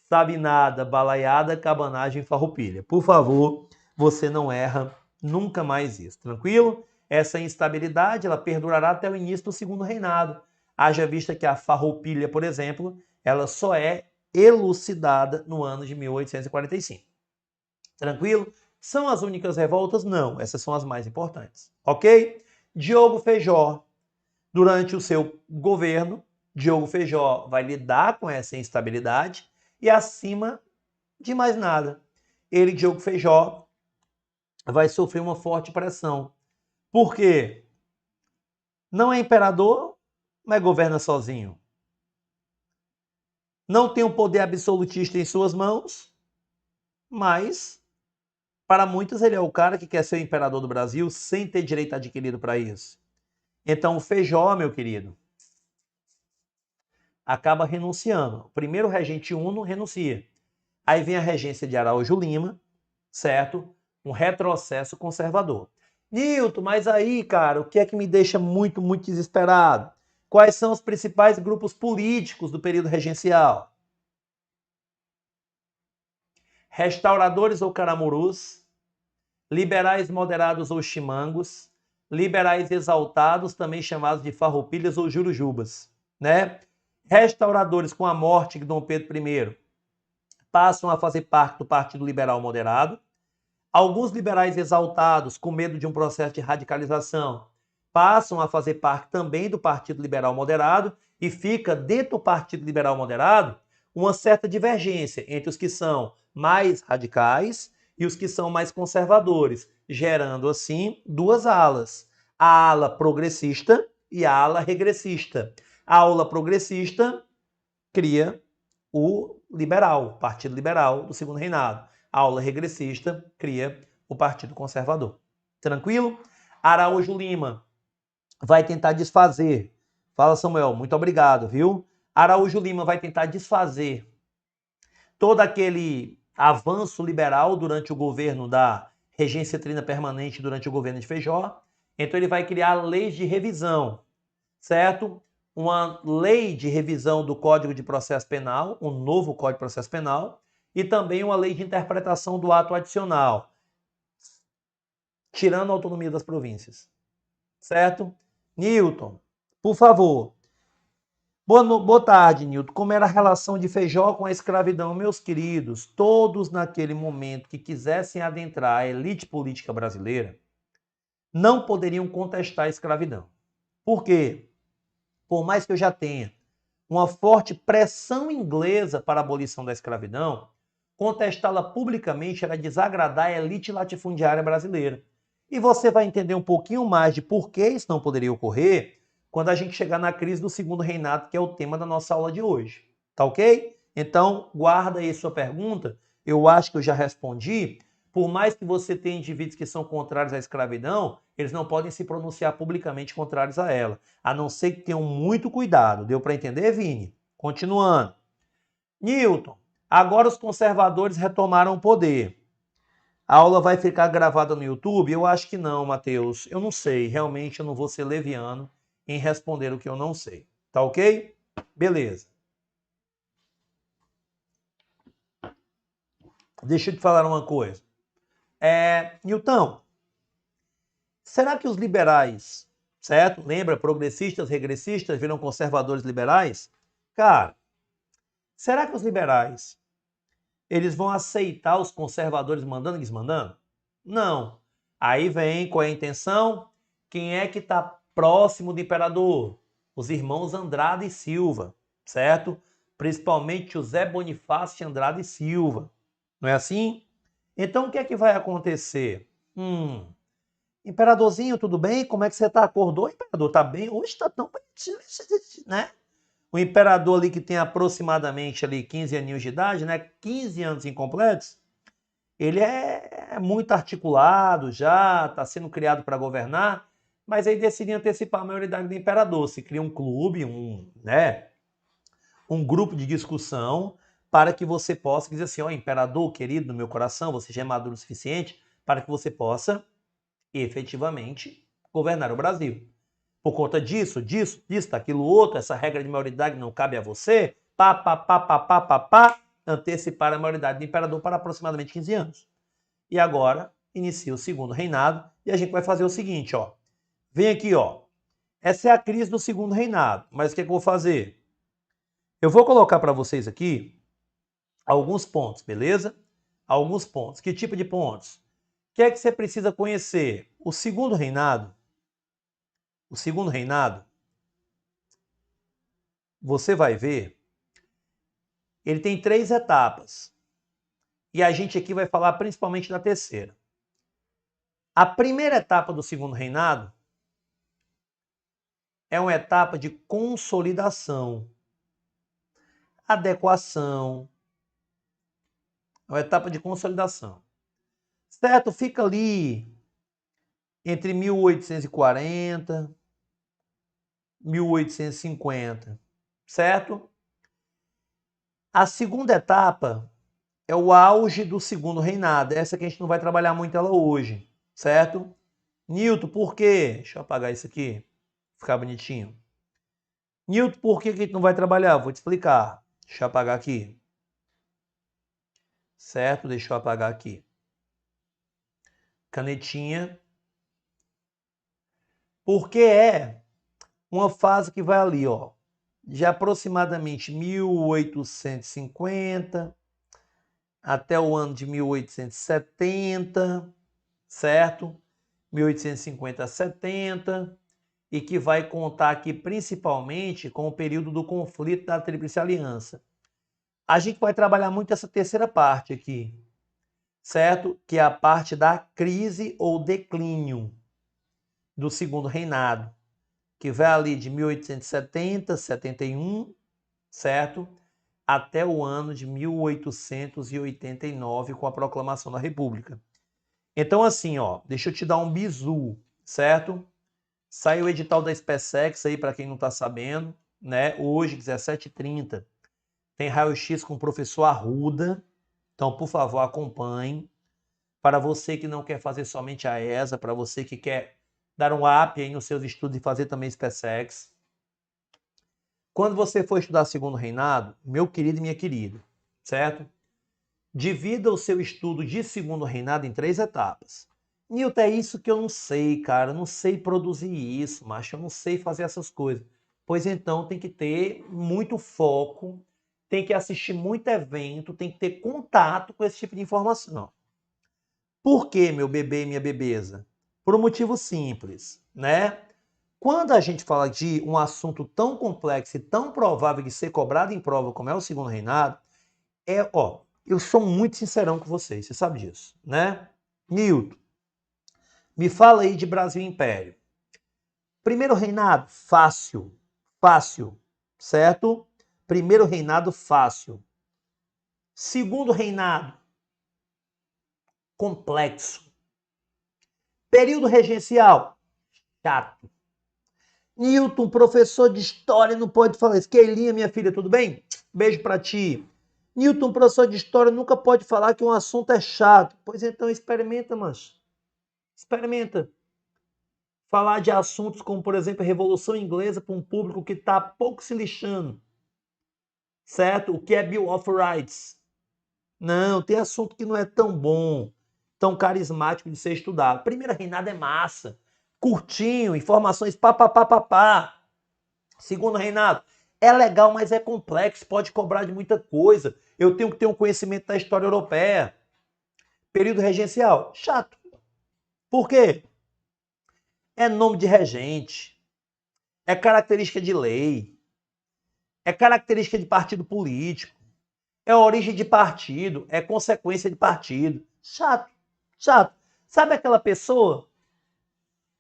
Sabinada, Balaiada, Cabanagem e Farroupilha. Por favor, você não erra nunca mais isso, tranquilo? Essa instabilidade ela perdurará até o início do segundo reinado. Haja vista que a Farroupilha, por exemplo, ela só é elucidada no ano de 1845. Tranquilo? São as únicas revoltas? Não, essas são as mais importantes. Ok? Diogo Feijó, durante o seu governo, Diogo Feijó vai lidar com essa instabilidade e, acima de mais nada, ele, Diogo Feijó, vai sofrer uma forte pressão. Por quê? Não é imperador, mas governa sozinho. Não tem um poder absolutista em suas mãos, mas para muitos ele é o cara que quer ser o imperador do Brasil sem ter direito adquirido para isso. Então o Feijó, meu querido, acaba renunciando. O primeiro regente uno renuncia. Aí vem a regência de Araújo Lima, certo? Um retrocesso conservador. Nilton, mas aí, cara, o que é que me deixa muito desesperado? Quais são os principais grupos políticos do período regencial? Restauradores ou caramurus, liberais moderados ou chimangos, liberais exaltados, também chamados de farroupilhas ou jurujubas, né? Restauradores, com a morte de Dom Pedro I, passam a fazer parte do Partido Liberal Moderado. Alguns liberais exaltados, com medo de um processo de radicalização, passam a fazer parte também do Partido Liberal Moderado e fica dentro do Partido Liberal Moderado uma certa divergência entre os que são mais radicais e os que são mais conservadores, gerando assim duas alas: a ala progressista e a ala regressista. A ala progressista cria o liberal, Partido Liberal do Segundo Reinado. A ala regressista cria o Partido Conservador. Tranquilo? Araújo Lima vai tentar desfazer. Fala, Samuel, muito obrigado, viu? Araújo Lima vai tentar desfazer todo aquele avanço liberal durante o governo da regência trina permanente, durante o governo de Feijó. Então ele vai criar leis de revisão, certo? Uma lei de revisão do Código de Processo Penal, um novo Código de Processo Penal, e também uma lei de interpretação do ato adicional, tirando a autonomia das províncias. Certo? Nilton, por favor. Boa tarde, Nilton. Como era a relação de Feijó com a escravidão? Meus queridos, todos naquele momento que quisessem adentrar a elite política brasileira não poderiam contestar a escravidão. Por quê? Por mais que eu já tenha uma forte pressão inglesa para a abolição da escravidão, contestá-la publicamente era desagradar a elite latifundiária brasileira. E você vai entender um pouquinho mais de por que isso não poderia ocorrer quando a gente chegar na crise do segundo reinado, que é o tema da nossa aula de hoje. Tá ok? Então, guarda aí sua pergunta. Eu acho que eu já respondi. Por mais que você tenha indivíduos que são contrários à escravidão, eles não podem se pronunciar publicamente contrários a ela, a não ser que tenham muito cuidado. Deu para entender, Vini? Continuando. Newton, agora os conservadores retomaram o poder. A aula vai ficar gravada no YouTube? Eu acho que não, Matheus. Eu não sei. Realmente eu não vou ser leviano em responder o que eu não sei. Tá ok? Beleza. Deixa eu te falar uma coisa. Newton, será que os liberais, certo? Lembra, progressistas, regressistas viram conservadores liberais? Cara, será que os liberais, eles vão aceitar os conservadores mandando e desmandando? Não. Aí vem qual é a intenção? Quem é que está próximo do imperador? Os irmãos Andrade e Silva, certo? Principalmente José Bonifácio de Andrade e Silva. Não é assim? Então o que é que vai acontecer? Imperadorzinho, tudo bem? Como é que você está? Acordou, imperador? Tá bem? Hoje está tão bonitinho, né? O imperador ali que tem aproximadamente ali 15 aninhos de idade, né? 15 anos incompletos, ele é muito articulado já, está sendo criado para governar, mas aí decide antecipar a maioridade do imperador. Se cria um clube, um grupo de discussão para que você possa dizer assim, ó, imperador querido do meu coração, você já é maduro o suficiente para que você possa efetivamente governar o Brasil. Por conta disso, daquilo outro, essa regra de maioridade não cabe a você, antecipar a maioridade do imperador para aproximadamente 15 anos. E agora inicia o segundo reinado e a gente vai fazer o seguinte, ó. Vem aqui, ó. Essa é a crise do segundo reinado, mas o que eu vou fazer? Eu vou colocar para vocês aqui alguns pontos, beleza? Alguns pontos. Que tipo de pontos? O que é que você precisa conhecer? O segundo reinado, você vai ver, ele tem 3 etapas. E a gente aqui vai falar principalmente da terceira. A primeira etapa do segundo reinado é uma etapa de consolidação, adequação, é uma etapa de consolidação. Certo? Fica ali entre 1840 e 1850, certo? A segunda etapa é o auge do segundo reinado. Essa que a gente não vai trabalhar muito ela hoje, certo? Newton, por quê? Deixa eu apagar isso aqui, ficar bonitinho. Newton, por que a gente não vai trabalhar? Vou te explicar. Deixa eu apagar aqui. Certo? Deixa eu apagar aqui. Canetinha. Porque é uma fase que vai ali, ó, de aproximadamente 1850 até o ano de 1870, certo? 1850 a 70, e que vai contar aqui principalmente com o período do conflito da Tríplice Aliança. A gente vai trabalhar muito essa terceira parte aqui, certo? Que é a parte da crise ou declínio do segundo reinado, que vai ali de 1870, 71, certo? Até o ano de 1889, com a proclamação da República. Então, assim, ó, deixa eu te dar um bizu, certo? Saiu o edital da SpaceX aí, para quem não está sabendo, né? Hoje, 17h30, tem raio-x com o professor Arruda. Então, por favor, acompanhe. Para você que não quer fazer somente a ESA, para você que quer dar um up aí nos seus estudos e fazer também SpaceX. Quando você for estudar segundo reinado, meu querido e minha querida, certo? Divida o seu estudo de segundo reinado em 3 etapas. Nilton, é isso que eu não sei, cara. Eu não sei produzir isso, macho. Eu não sei fazer essas coisas. Pois então tem que ter muito foco, tem que assistir muito evento, tem que ter contato com esse tipo de informação. Por quê, meu bebê e minha bebeza? Por um motivo simples, né? Quando a gente fala de um assunto tão complexo e tão provável de ser cobrado em prova como é o Segundo Reinado, eu sou muito sincerão com vocês, você sabe disso, né? Newton, me fala aí de Brasil e Império. Primeiro reinado, fácil, certo? Primeiro reinado, fácil. Segundo reinado, complexo. Período regencial, chato. Newton, professor de história, não pode falar isso. Keilinha, minha filha, tudo bem? Beijo pra ti. Newton, professor de história, nunca pode falar que um assunto é chato. Pois então, experimenta, mas experimenta. Falar de assuntos como, por exemplo, a Revolução Inglesa para um público que está pouco se lixando. Certo? O que é Bill of Rights? Não, tem assunto que não é tão bom, tão carismático de ser estudado. Primeira reinado é massa. Curtinho, informações pá. Segundo reinado, é legal, mas é complexo, pode cobrar de muita coisa. Eu tenho que ter um conhecimento da história europeia. Período regencial, chato. Por quê? É nome de regente, é característica de lei, é característica de partido político, é origem de partido, é consequência de partido. Chato, chato. Sabe aquela pessoa?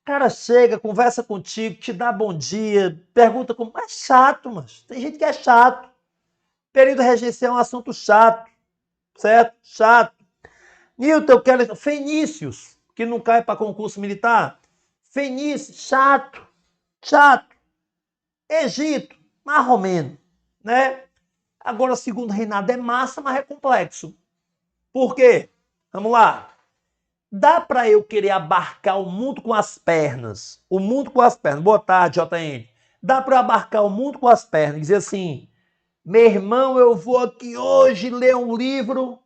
O cara chega, conversa contigo, te dá bom dia, pergunta como. É chato, mas tem gente que é chato. Período regencial é um assunto chato, certo? Chato. Newton, eu quero. Fenícios, que não cai para concurso militar. Fenícios, chato, chato. Egito, mais ou menos, né? Agora, o segundo reinado é massa, mas é complexo. Por quê? Vamos lá. Dá para eu querer abarcar o mundo com as pernas. O mundo com as pernas. Boa tarde, JN. Dá para abarcar o mundo com as pernas e dizer assim: meu irmão, eu vou aqui hoje ler um livro.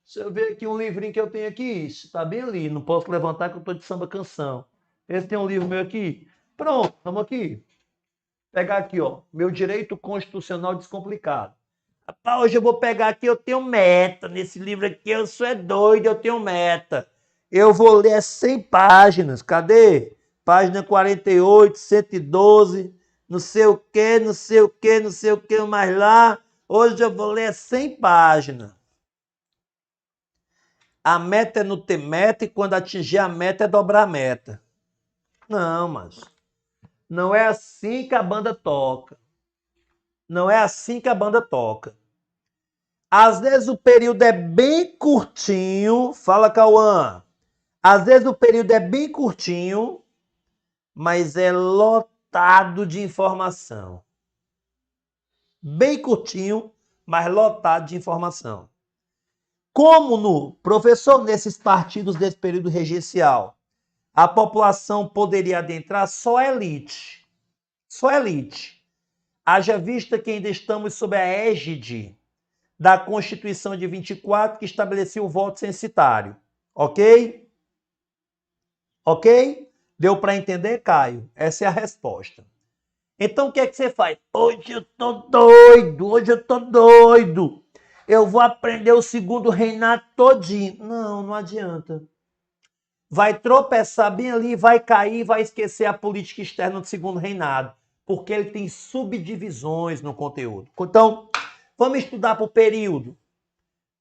Deixa eu ver aqui um livrinho que eu tenho aqui. Está bem ali. Não posso levantar que eu estou de samba canção. Esse tem um livro meu aqui. Pronto, vamos aqui. Pegar aqui, ó. Meu direito constitucional descomplicado. Rapaz, hoje eu vou pegar aqui, eu tenho meta. Nesse livro aqui, eu sou doido, eu tenho meta. Eu vou ler 100 páginas. Cadê? Página 48, 112, não sei o que, não sei o que, não sei o que mais lá. Hoje eu vou ler 100 páginas. A meta é não ter meta e quando atingir a meta é dobrar a meta. Não, mas não é assim que a banda toca. Não é assim que a banda toca. Às vezes o período é bem curtinho. Fala, Cauã. Às vezes o período é bem curtinho, mas é lotado de informação. Bem curtinho, mas lotado de informação. Como no professor, nesses partidos desse período regencial, a população poderia adentrar só a elite. Só a elite. Haja vista que ainda estamos sob a égide da Constituição de 24, que estabelecia o voto censitário. Ok? Ok? Deu para entender, Caio? Essa é a resposta. Então, o que é que você faz? Hoje eu tô doido. Eu vou aprender o segundo reinado todinho. Não, não adianta. Vai tropeçar bem ali, vai cair, vai esquecer a política externa do segundo reinado, porque ele tem subdivisões no conteúdo. Então, vamos estudar para o período.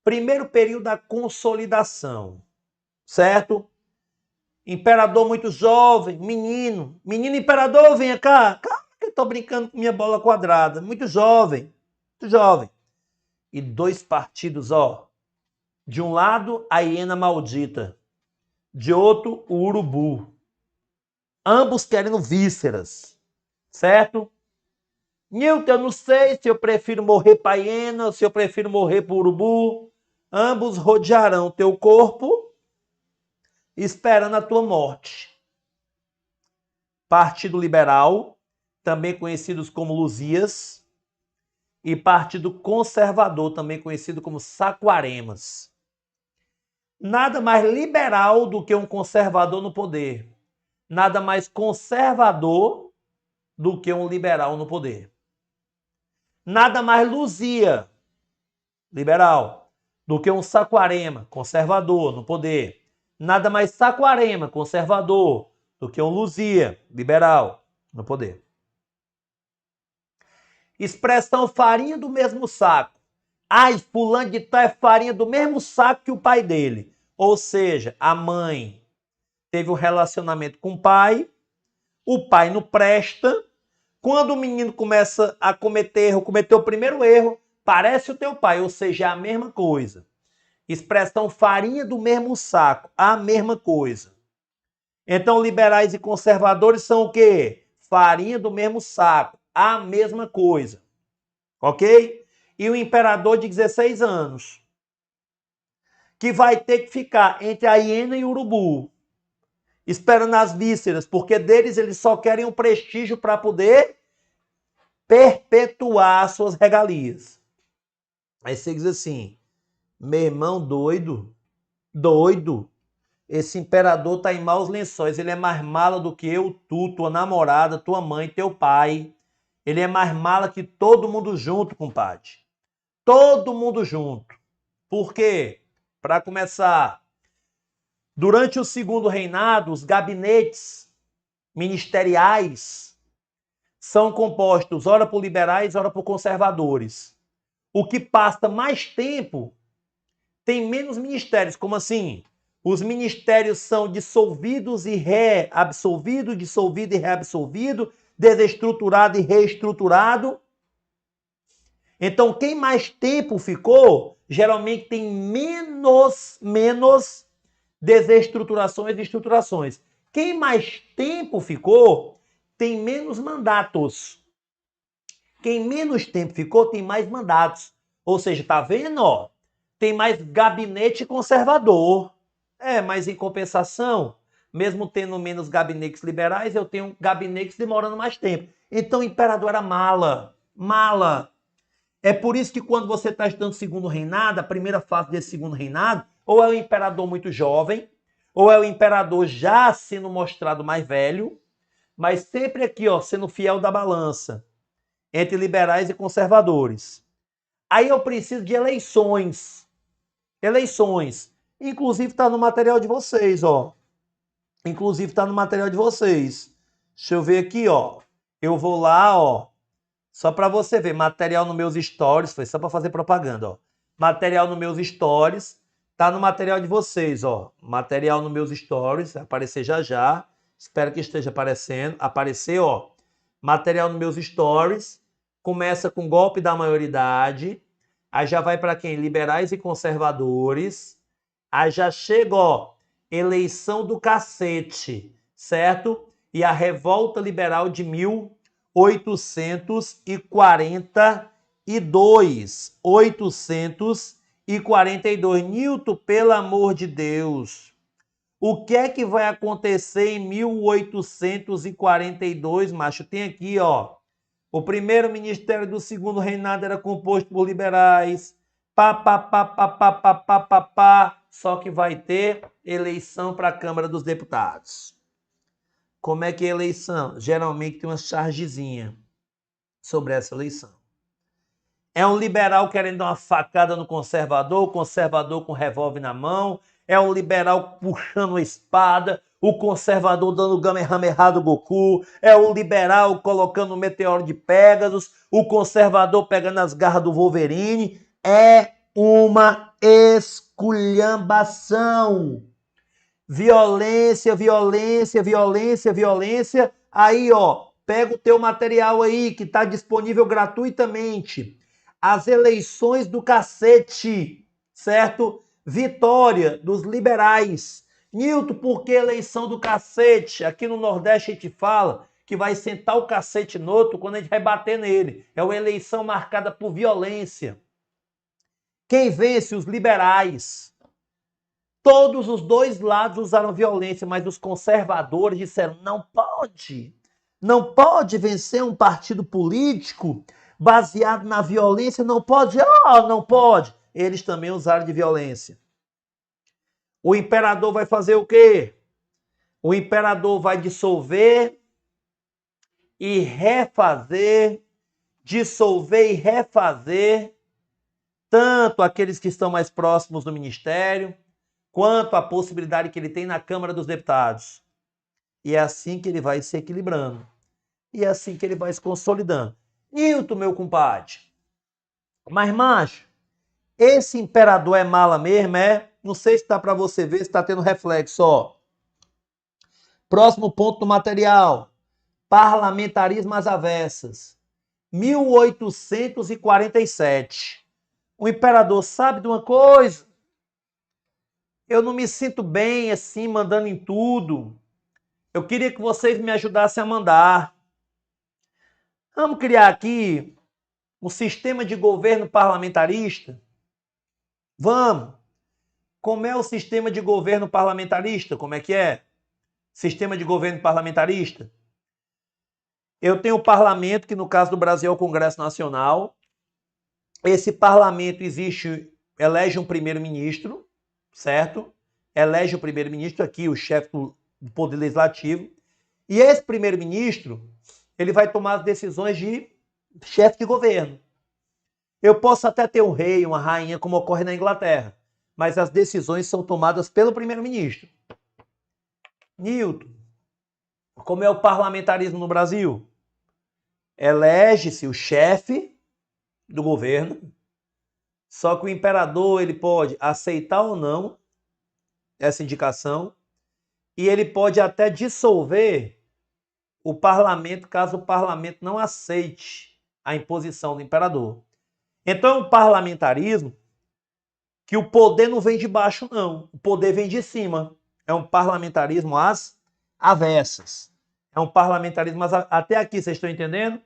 Primeiro período da consolidação, certo? Imperador muito jovem, menino imperador, venha cá. Calma que eu tô brincando com minha bola quadrada. Muito jovem. E dois partidos, ó. De um lado, a hiena maldita. De outro, o urubu. Ambos querendo vísceras, certo? Newton, eu não sei se eu prefiro morrer para hiena ou se eu prefiro morrer para urubu. Ambos rodearão teu corpo esperando a tua morte. Partido Liberal, também conhecidos como Luzias, e Partido Conservador, também conhecido como Saquaremas. Nada mais liberal do que um conservador no poder. Nada mais conservador do que um liberal no poder. Nada mais Luzia, liberal, do que um Saquarema, conservador no poder. Nada mais Saquarema, conservador, do que um Luzia, liberal, no poder. Expressão farinha do mesmo saco. Ai, fulano de tal é farinha do mesmo saco que o pai dele. Ou seja, a mãe teve um relacionamento com o pai não presta. Quando o menino começa a cometer erro, cometeu o primeiro erro, parece o teu pai, ou seja, é a mesma coisa. Expressão farinha do mesmo saco, a mesma coisa. Então, liberais e conservadores são o quê? Farinha do mesmo saco, a mesma coisa. Ok? E o imperador de 16 anos, que vai ter que ficar entre a hiena e o urubu, esperando as vísceras, porque deles eles só querem o prestígio para poder perpetuar suas regalias. Aí você diz assim, meu irmão doido, esse imperador tá em maus lençóis, ele é mais mala do que eu, tu, tua namorada, tua mãe, teu pai. Ele é mais mala que todo mundo junto, compadre. Todo mundo junto. Por quê? Para começar, durante o segundo reinado, os gabinetes ministeriais são compostos ora por liberais, ora por conservadores. O que passa mais tempo tem menos ministérios. Como assim? Os ministérios são dissolvidos e reabsolvidos, dissolvido e reabsolvido, desestruturado e reestruturado. Então, quem mais tempo ficou, geralmente tem menos desestruturações e estruturações. Quem mais tempo ficou, tem menos mandatos. Quem menos tempo ficou, tem mais mandatos. Ou seja, tá vendo, ó? Tem mais gabinete conservador. Mas em compensação, mesmo tendo menos gabinetes liberais, eu tenho gabinetes demorando mais tempo. Então o imperador era mala. Mala. É por isso que quando você está estudando segundo reinado, a primeira fase desse segundo reinado, ou é o imperador muito jovem, ou é o imperador já sendo mostrado mais velho, mas sempre aqui, ó, sendo fiel da balança entre liberais e conservadores. Aí eu preciso de eleições. Eleições. Inclusive está no material de vocês, ó. Inclusive está no material de vocês. Deixa eu ver aqui, ó. Eu vou lá, ó. Só para você ver, material nos meus stories, foi só para fazer propaganda, ó. Material nos meus stories, tá no material de vocês, ó. Material nos meus stories, vai aparecer já já. Espero que esteja aparecendo. Aparecer, ó. Material nos meus stories. Começa com golpe da maioridade. Aí já vai para quem? Liberais e conservadores. Aí já chega, ó, eleição do cacete, certo? E a revolta liberal de 1842. 842. Newton, pelo amor de Deus. O que é que vai acontecer em 1842, macho? Tem aqui, ó. O primeiro ministério do segundo reinado era composto por liberais. Só que vai ter eleição para a Câmara dos Deputados. Como é que é a eleição? Geralmente tem uma chargezinha sobre essa eleição. É um liberal querendo dar uma facada no conservador, o conservador com revólver na mão. É um liberal puxando a espada, o conservador dando o Kamehameha do Goku. É o liberal colocando o meteoro de Pégasus, o conservador pegando as garras do Wolverine. É uma esculhambação. Violência. Aí, ó, pega o teu material aí que está disponível gratuitamente. As eleições do cacete, certo? Vitória dos liberais. Nilton, por que eleição do cacete? Aqui no Nordeste a gente fala que vai sentar o cacete no outro quando a gente vai bater nele. É uma eleição marcada por violência. Quem vence? Os liberais. Todos os dois lados usaram violência, mas os conservadores disseram, não pode vencer um partido político baseado na violência, não pode. Eles também usaram de violência. O imperador vai fazer o quê? O imperador vai dissolver e refazer, tanto aqueles que estão mais próximos do ministério, quanto à possibilidade que ele tem na Câmara dos Deputados. E é assim que ele vai se equilibrando. E é assim que ele vai se consolidando. Nilton, meu compadre. Mas, macho, esse imperador é mala mesmo, é? Não sei se dá para você ver, se está tendo reflexo, ó. Próximo ponto do material. Parlamentarismo às avessas. 1847. O imperador sabe de uma coisa? Eu não me sinto bem assim, mandando em tudo. Eu queria que vocês me ajudassem a mandar. Vamos criar aqui um sistema de governo parlamentarista? Vamos. Como é o sistema de governo parlamentarista? Como é que é? Sistema de governo parlamentarista? Eu tenho o parlamento, que no caso do Brasil é o Congresso Nacional. Esse parlamento elege um primeiro-ministro, certo? Elege o primeiro-ministro aqui, o chefe do Poder Legislativo. E esse primeiro-ministro, ele vai tomar as decisões de chefe de governo. Eu posso até ter um rei, uma rainha, como ocorre na Inglaterra, mas as decisões são tomadas pelo primeiro-ministro. Nilton, como é o parlamentarismo no Brasil? Elege-se o chefe do governo, só que o imperador ele pode aceitar ou não essa indicação e ele pode até dissolver o parlamento caso o parlamento não aceite a imposição do imperador. Então é um parlamentarismo que o poder não vem de baixo, não. O poder vem de cima. É um parlamentarismo às avessas. É um parlamentarismo até aqui, vocês estão entendendo?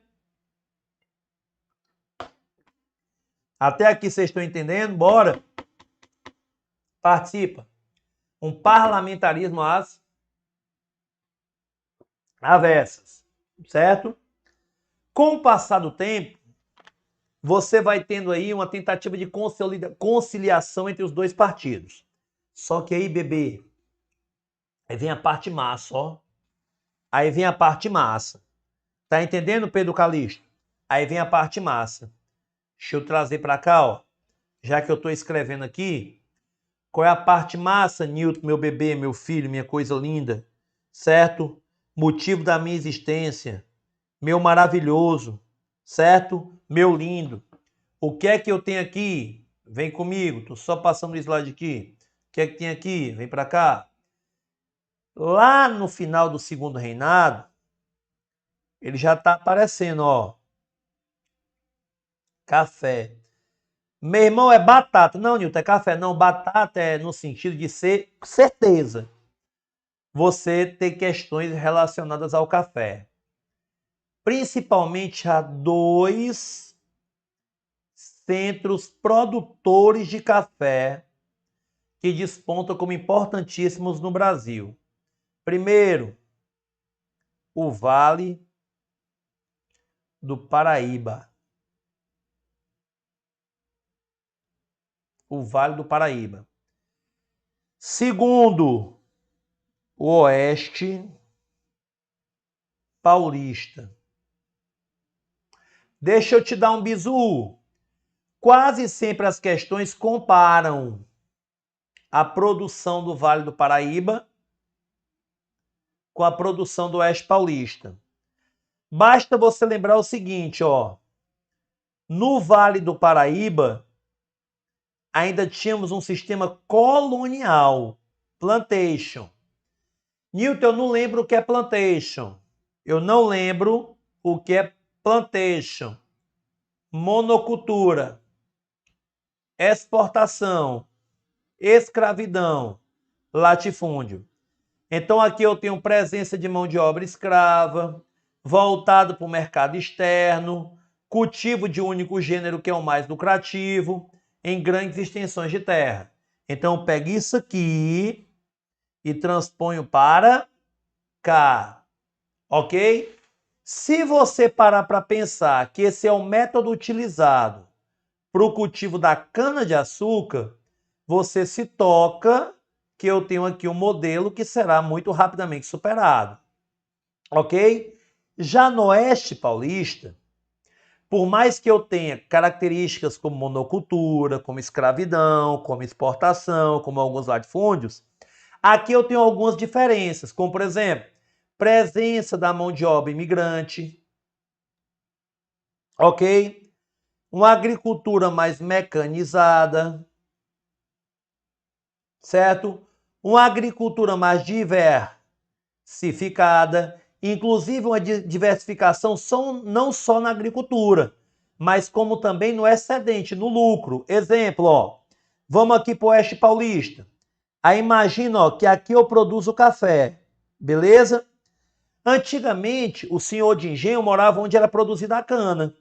Até aqui vocês estão entendendo? Bora! Participa. Um parlamentarismo às avessas. Certo? Com o passar do tempo, você vai tendo aí uma tentativa de conciliação entre os dois partidos. Só que aí, bebê, aí vem a parte massa, ó. Aí vem a parte massa. Tá entendendo, Pedro Calixto? Aí vem a parte massa. Deixa eu trazer para cá, ó. Já que eu estou escrevendo aqui, qual é a parte massa, Nilton, meu bebê, meu filho, minha coisa linda, certo? Motivo da minha existência, meu maravilhoso, certo? Meu lindo. O que é que eu tenho aqui? Vem comigo, tô só passando o slide aqui. O que é que tem aqui? Vem para cá. Lá no final do segundo reinado, ele já está aparecendo, ó. Café. Meu irmão, é batata. Não, Nilton, é café. Não, batata é no sentido de ser certeza. Você ter questões relacionadas ao café. Principalmente a dois centros produtores de café que despontam como importantíssimos no Brasil. Primeiro, o Vale do Paraíba. O Vale do Paraíba. Segundo, o Oeste Paulista. Deixa eu te dar um bizu. Quase sempre as questões comparam a produção do Vale do Paraíba com a produção do Oeste Paulista. Basta você lembrar o seguinte, ó. No Vale do Paraíba, ainda tínhamos um sistema colonial, plantation. Nilton, eu não lembro o que é plantation. Eu não lembro o que é plantation. Monocultura, exportação, escravidão, latifúndio. Então aqui eu tenho presença de mão de obra escrava, voltado para o mercado externo, cultivo de único gênero que é o mais lucrativo, em grandes extensões de terra. Então eu pego isso aqui e transponho para cá, ok? Se você parar para pensar que esse é o método utilizado para o cultivo da cana-de-açúcar, você se toca que eu tenho aqui um modelo que será muito rapidamente superado, ok? Já no Oeste Paulista, Por mais que eu tenha características como monocultura, como escravidão, como exportação, como alguns latifúndios, aqui eu tenho algumas diferenças, como por exemplo, presença da mão de obra imigrante, ok? Uma agricultura mais mecanizada, certo? Uma agricultura mais diversificada, inclusive uma diversificação não só na agricultura, mas como também no excedente, no lucro. Exemplo, ó, vamos aqui para o Oeste Paulista. Aí imagina ó, que aqui eu produzo café, beleza? Antigamente, o senhor de engenho morava onde era produzida a cana.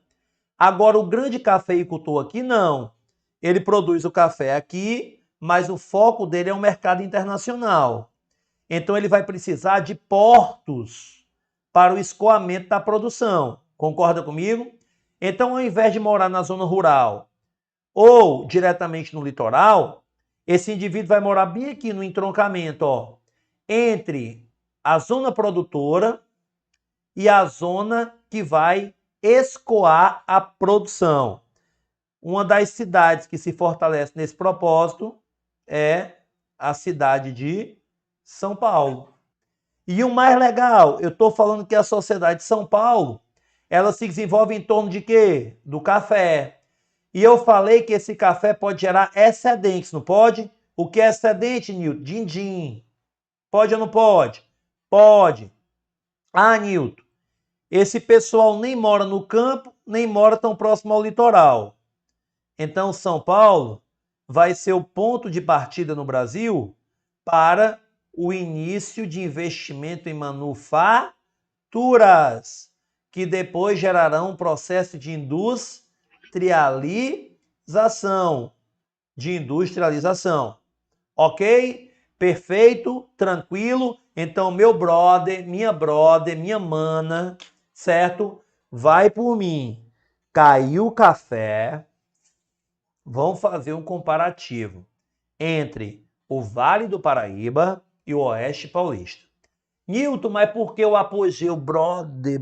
Agora, o grande cafeicultor aqui, não. Ele produz o café aqui, mas o foco dele é o mercado internacional. Então, ele vai precisar de portos para o escoamento da produção. Concorda comigo? Então, ao invés de morar na zona rural ou diretamente no litoral, esse indivíduo vai morar bem aqui no entroncamento, ó, entre a zona produtora e a zona que vai escoar a produção. Uma das cidades que se fortalece nesse propósito é a cidade de São Paulo. E o mais legal, eu estou falando que a sociedade de São Paulo, ela se desenvolve em torno de quê? Do café. E eu falei que esse café pode gerar excedentes, não pode? O que é excedente, Nilton? Din-din. Pode ou não pode? Pode. Ah, Nilton, esse pessoal nem mora no campo, nem mora tão próximo ao litoral. Então, São Paulo vai ser o ponto de partida no Brasil para o início de investimento em manufaturas, que depois gerarão um processo de industrialização. Ok? Perfeito? Tranquilo? Então, meu brother, minha mana, certo? Vai por mim. Caiu o café. Vamos fazer um comparativo entre o Vale do Paraíba e o Oeste Paulista. Nilton, mas por que o apogeu? Brother.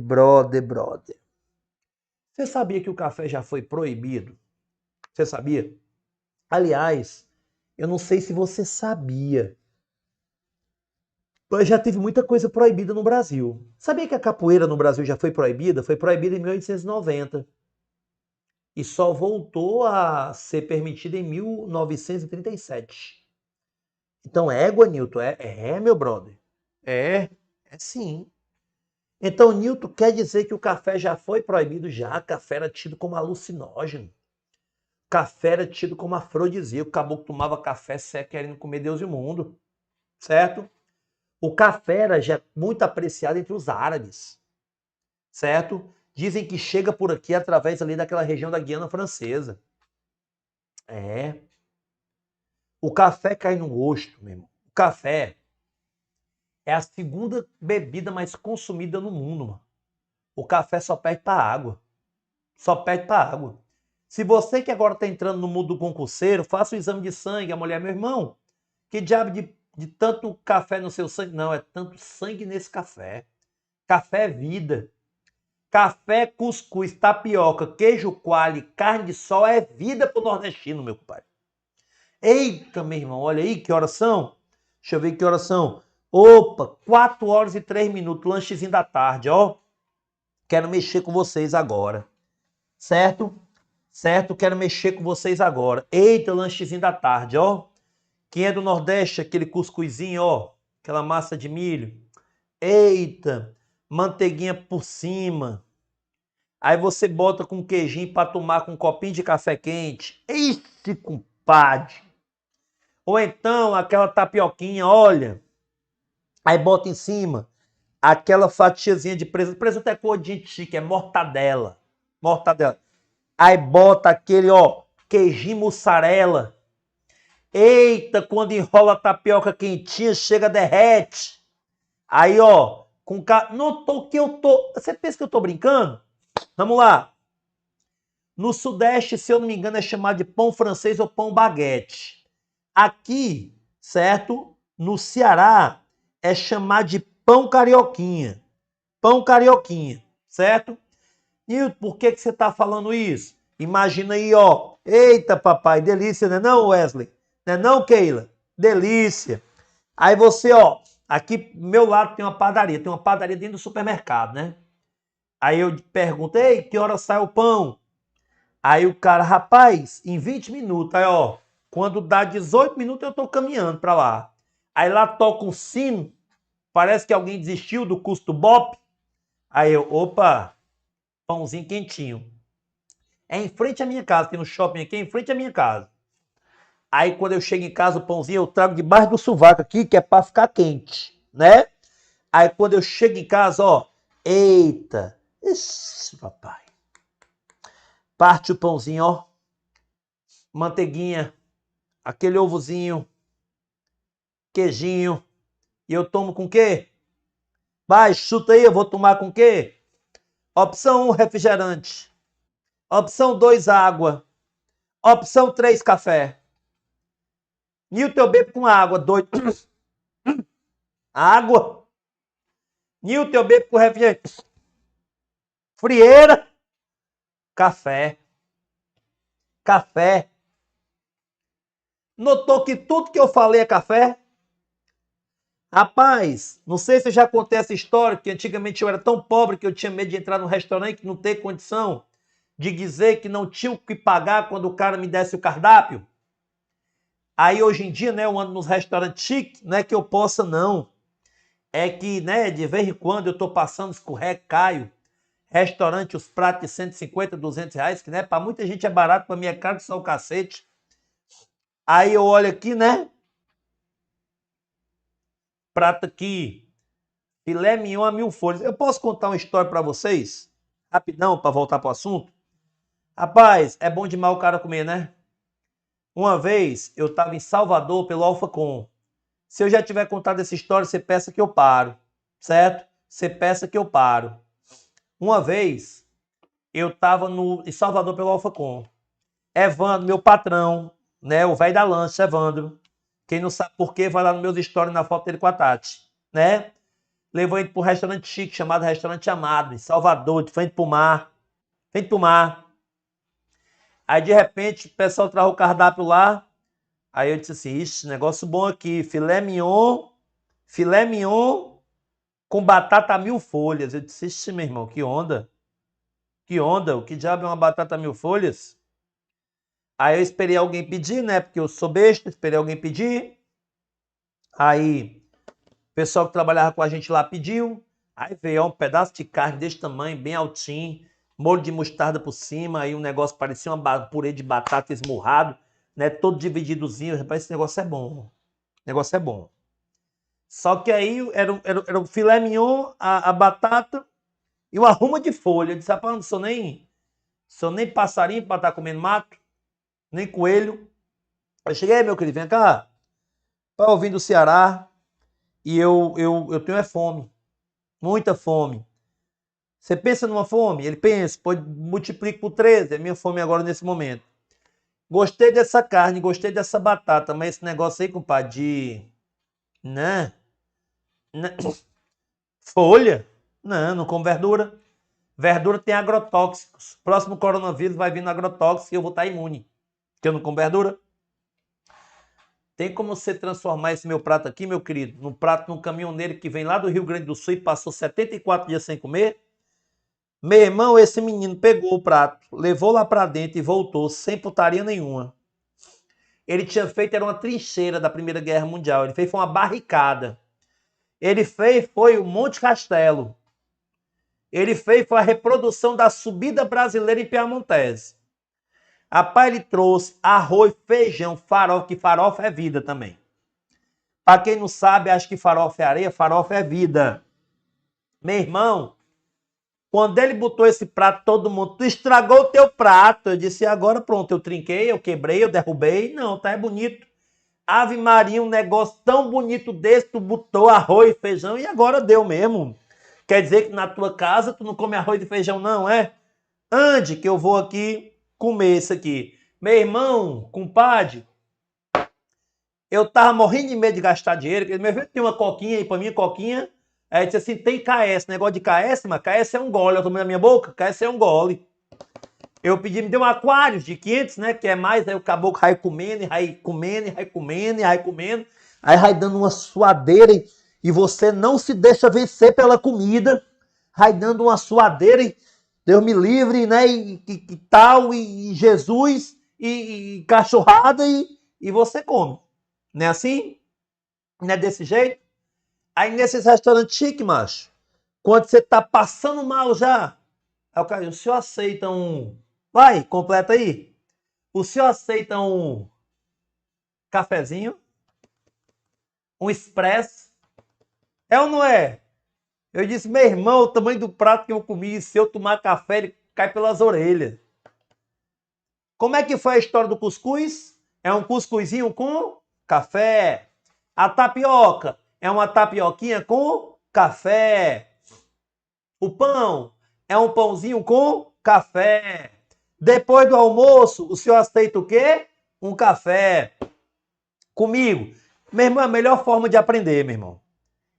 Você sabia que o café já foi proibido? Você sabia? Aliás, eu não sei se você sabia, mas já teve muita coisa proibida no Brasil. Sabia que a capoeira no Brasil já foi proibida? Foi proibida em 1890. E só voltou a ser permitida em 1937. Então, Nilton, meu brother. É sim. Então, Nilton, quer dizer que o café já foi proibido já? Café era tido como alucinógeno. Café era tido como afrodisíaco. O caboclo tomava café querendo comer Deus e o mundo. Certo? O café era já muito apreciado entre os árabes. Certo? Dizem que chega por aqui através ali daquela região da Guiana Francesa. O café cai no gosto, meu irmão. O café é a segunda bebida mais consumida no mundo, mano. O café só perde para água. Só perde para água. Se você que agora está entrando no mundo do concurseiro, faça o exame de sangue. A mulher, meu irmão, que diabo de tanto café no seu sangue? Não, é tanto sangue nesse café. Café é vida. Café, cuscuz, tapioca, queijo coalho, carne de sol é vida pro nordestino, meu compadre. Eita, meu irmão, olha aí que horas são. Deixa eu ver que horas são. Opa, 4 horas e 3 minutos, lanchezinho da tarde, ó. Quero mexer com vocês agora. Certo? Certo? Quero mexer com vocês agora. Eita, lanchezinho da tarde, ó. Quem é do Nordeste, aquele cuscuzinho, ó. Aquela massa de milho. Eita, manteiguinha por cima. Aí você bota com queijinho para tomar com um copinho de café quente. Esse compadre. Ou então aquela tapioquinha, olha. Aí bota em cima aquela fatiazinha de presunto. Presunto é cor de gente chique, é mortadela. Mortadela. Aí bota aquele, ó, queijinho mussarela. Eita, quando enrola a tapioca quentinha, chega, derrete. Aí, ó, com não tô que eu tô. Você pensa que eu tô brincando? Vamos lá. No Sudeste, se eu não me engano, é chamado de pão francês ou pão baguete. Aqui, certo? No Ceará, é chamado de pão carioquinha. Pão carioquinha, certo? Nilton, por que você tá falando isso? Imagina aí, ó. Eita, papai, delícia, né não, Wesley? Né não, Keila? Delícia. Aí você, ó, aqui do meu lado tem uma padaria dentro do supermercado, né? Aí eu pergunto, ei, que hora sai o pão? Aí o cara, rapaz, em 20 minutos, aí ó, quando dá 18 minutos eu tô caminhando pra lá. Aí lá toca um sino, parece que alguém desistiu do custo BOP. Aí eu, opa, pãozinho quentinho. É em frente à minha casa, tem um shopping aqui, é em frente à minha casa. Aí quando eu chego em casa, o pãozinho eu trago debaixo do sovaco aqui, que é pra ficar quente, né? Aí quando eu chego em casa, ó, eita, ixi, papai. Parte o pãozinho, ó, manteiguinha, aquele ovozinho, queijinho. E eu tomo com o quê? Vai, chuta aí, eu vou tomar com o quê? Opção 1, refrigerante. Opção 2, água. Opção 3, café. Nilton, eu bebo com água, doido. Água. Nilton, eu bebo com refrigerante. Frieira. Café. Café. Notou que tudo que eu falei é café? Rapaz, não sei se eu já contei essa história, que antigamente eu era tão pobre que eu tinha medo de entrar no restaurante e não ter condição de dizer que não tinha o que pagar quando o cara me desse o cardápio. Aí hoje em dia, né, eu ando nos restaurantes chiques, não é que eu possa não. É que, né, de vez em quando eu tô passando, escorrego, caio. Restaurante, os pratos de 150, 200 reais, que né, pra muita gente é barato, pra mim é caro que só o cacete. Aí eu olho aqui, né, prato aqui, filé mignon a 1.000 folhas. Eu posso contar uma história pra vocês? Rapidão, pra voltar pro assunto. Rapaz, é bom demais o cara comer, né? Uma vez eu tava em Salvador pelo Alfacom. Se eu já tiver contado essa história, você peça que eu paro, certo? Você peça que eu paro. Uma vez, eu tava em Salvador pelo Alfacom. Evandro, meu patrão, né? O velho da lancha, Evandro. Quem não sabe por quê, vai lá nos meus stories na foto dele com a Tati, né? Levou ele para um restaurante chique chamado Restaurante Amado, em Salvador, de frente pro mar. Frente pro mar. Aí, de repente, o pessoal traz o cardápio lá. Aí eu disse assim, ixi, negócio bom aqui. Filé mignon com batata a 1.000 folhas. Eu disse, ixi, meu irmão, que onda. Que onda, o que diabo é uma batata a 1.000 folhas? Aí eu esperei alguém pedir, né? Porque eu sou besta, esperei alguém pedir. Aí o pessoal que trabalhava com a gente lá pediu. Aí veio um pedaço de carne desse tamanho, bem altinho, molho de mostarda por cima, aí um negócio parecia uma purê de batata esmurrado, né? Todo divididozinho. Rapaz, esse negócio é bom. O negócio é bom. Só que aí era o filé mignon, a batata e uma ruma de folha. Eu disse, rapaz, não sou nem passarinho para estar comendo mato, nem coelho. Eu cheguei, meu querido, vem cá. Eu vim do Ceará e eu tenho fome. Muita fome. Você pensa numa fome? Ele pensa, pode multiplicar por 13. É minha fome agora nesse momento. Gostei dessa carne, gostei dessa batata, mas esse negócio aí, compadre, Né? né? Folha? Não, não como verdura. Verdura tem agrotóxicos. Próximo coronavírus vai vir no agrotóxico e eu vou estar imune. Porque eu não como verdura. Tem como você transformar esse meu prato aqui, meu querido, num prato de um caminhoneiro que vem lá do Rio Grande do Sul e passou 74 dias sem comer? Meu irmão, esse menino pegou o prato, levou lá pra dentro e voltou sem putaria nenhuma. Ele tinha feito, era uma trincheira da Primeira Guerra Mundial. Ele fez foi uma barricada. Ele fez foi o Monte Castelo. Ele fez foi a reprodução da subida brasileira em Piamontese. Rapaz, ele trouxe arroz, feijão, farofa, que farofa é vida também. Para quem não sabe, acha que farofa é areia, farofa é vida. Meu irmão, quando ele botou esse prato, todo mundo, tu estragou o teu prato. Eu disse, agora pronto, eu trinquei, eu quebrei, eu derrubei. Não, tá, é bonito. Ave Maria, um negócio tão bonito desse, tu botou arroz e feijão e agora deu mesmo. Quer dizer que na tua casa tu não come arroz e feijão não, é? Ande que eu vou aqui comer isso aqui. Meu irmão, compadre, eu tava morrendo de medo de gastar dinheiro, porque meu filho tem uma coquinha aí pra mim, coquinha, Aí disse assim, tem KS, negócio de KS, mas KS é um gole, eu tomei na minha boca, KS é um gole. Eu pedi, me deu um aquário de 500, né, que é mais, aí o caboclo vai comendo, vai comendo, vai comendo, vai comendo, aí vai dando uma suadeira e você não se deixa vencer pela comida, vai dando uma suadeira e Deus me livre, né, e tal, e Jesus, e cachorrada, e você come. Não é assim? Não é desse jeito? Aí nesses restaurantes chiques, macho, quando você tá passando mal já, aí o cara, o senhor aceita um... Vai, completa aí. O senhor aceita um cafezinho? Um expresso? É ou não é? Eu disse, meu irmão, o tamanho do prato que eu comi, se eu tomar café, ele cai pelas orelhas. Como é que foi a história do cuscuz? É um cuscuzinho com café. A tapioca é uma tapioquinha com café. O pão é um pãozinho com café. Depois do almoço, o senhor aceita o quê? Um café. Comigo. Meu irmão, é a melhor forma de aprender, meu irmão.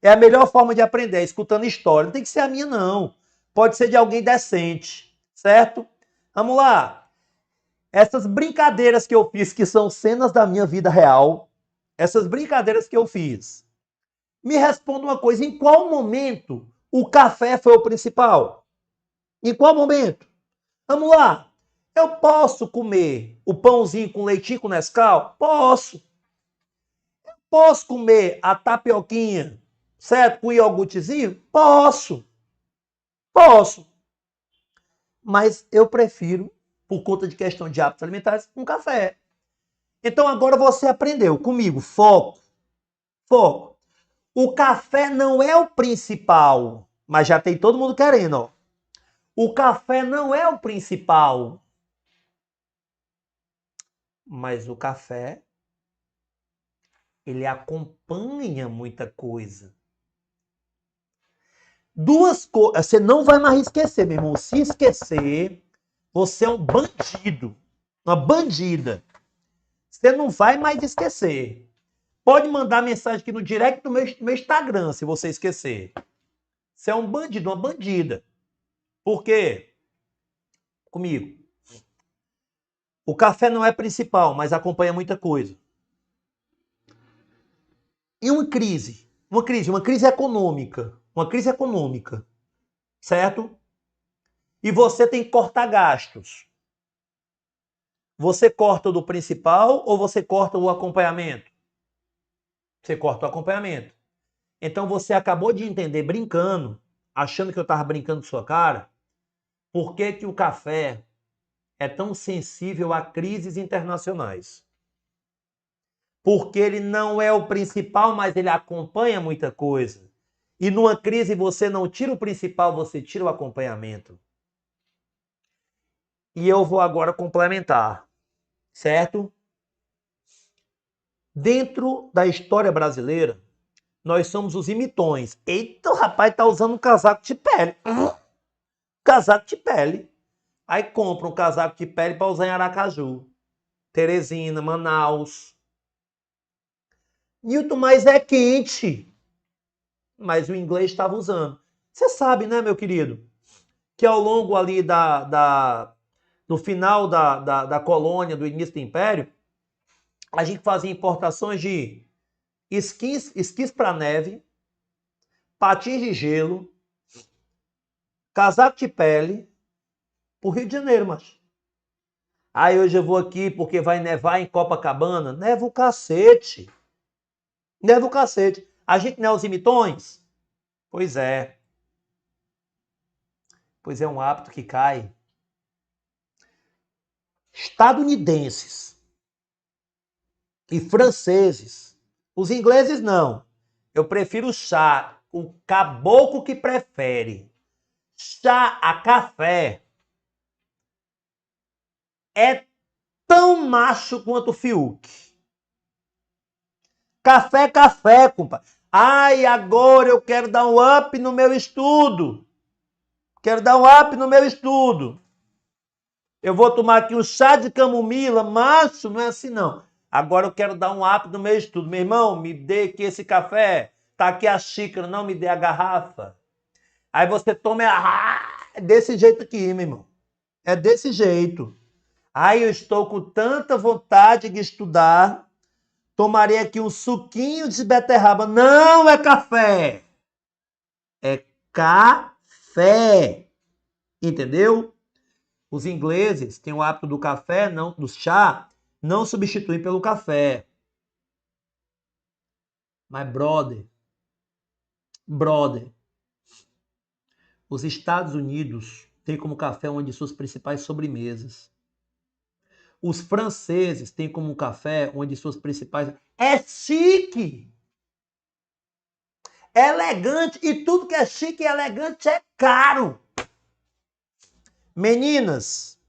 É a melhor forma de aprender, escutando história. Não tem que ser a minha, não. Pode ser de alguém decente, certo? Vamos lá. Essas brincadeiras que eu fiz, que são cenas da minha vida real, essas brincadeiras que eu fiz, me responda uma coisa, em qual momento o café foi o principal? Em qual momento? Vamos lá. Eu posso comer o pãozinho com leitinho com Nescau? Posso. Posso comer a tapioquinha, certo? Com iogurtezinho? Posso. Posso. Mas eu prefiro, por conta de questão de hábitos alimentares, um café. Então agora você aprendeu comigo. Foco. Foco. O café não é o principal, mas já tem todo mundo querendo, ó. O café não é o principal, mas o café, ele acompanha muita coisa. Duas coisas, você não vai mais esquecer, meu irmão. Se esquecer, você é um bandido, uma bandida. Você não vai mais esquecer. Pode mandar mensagem aqui no direct do meu Instagram, se você esquecer. Você é um bandido, uma bandida. Por quê? Comigo. O café não é principal, mas acompanha muita coisa. E uma crise econômica, certo? E você tem que cortar gastos. Você corta do principal ou você corta o acompanhamento? Você corta o acompanhamento. Então você acabou de entender, brincando, achando que eu estava brincando com sua cara, por que que o café é tão sensível a crises internacionais. Porque ele não é o principal, mas ele acompanha muita coisa. E numa crise você não tira o principal, você tira o acompanhamento. E eu vou agora complementar, certo? Dentro da história brasileira, nós somos os imitões. Eita, o rapaz tá usando um casaco de pele. Casaco de pele. Aí compra um casaco de pele para usar em Aracaju, Teresina, Manaus. Newton, mas é quente. Mas o inglês estava usando. Você sabe, né, meu querido, que ao longo ali do final da colônia, do início do Império, a gente fazia importações de esquis para neve, patins de gelo, casaco de pele, pro Rio de Janeiro, macho. Aí hoje eu vou aqui porque vai nevar em Copacabana. Neva o cacete. Neva o cacete. A gente não é os imitões? Pois é. Pois é um hábito que cai. Estadunidenses e franceses. Os ingleses não. Eu prefiro chá. O caboclo que prefere. Chá a café é tão macho quanto o Fiuk. Café é café, compadre. Ai, agora eu quero dar um up no meu estudo. Quero dar um up no meu estudo. Eu vou tomar aqui um chá de camomila, macho, não é assim não. Agora eu quero dar um up no meu estudo. Meu irmão, me dê aqui esse café. Tá aqui a xícara, não me dê a garrafa. Aí você toma é desse jeito aqui, meu irmão. É desse jeito. Aí eu estou com tanta vontade de estudar. Tomarei aqui um suquinho de beterraba. Não é café. É café. Entendeu? Os ingleses têm o hábito do café, não, do chá, não substituir pelo café. Mas, brother, os Estados Unidos têm como café uma de suas principais sobremesas. Os franceses têm como café uma de suas principais... É chique! É elegante. E tudo que é chique e elegante é caro. Meninas,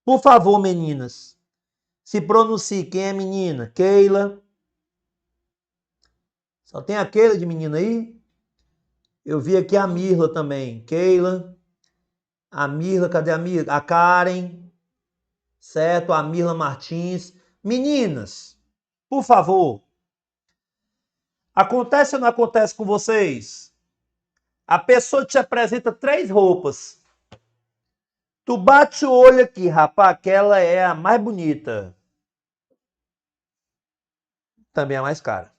por favor, meninas, se pronuncie. Quem é menina? Keila. Só tem a Keila de menina aí? Eu vi aqui a Mirla também. Keila. A Mirla, cadê a Mirla? A Karen. Certo? A Mirla Martins. Meninas, por favor. Acontece ou não acontece com vocês? A pessoa te apresenta 3 roupas. Tu bate o olho aqui, rapaz, aquela é a mais bonita. Também é a mais cara.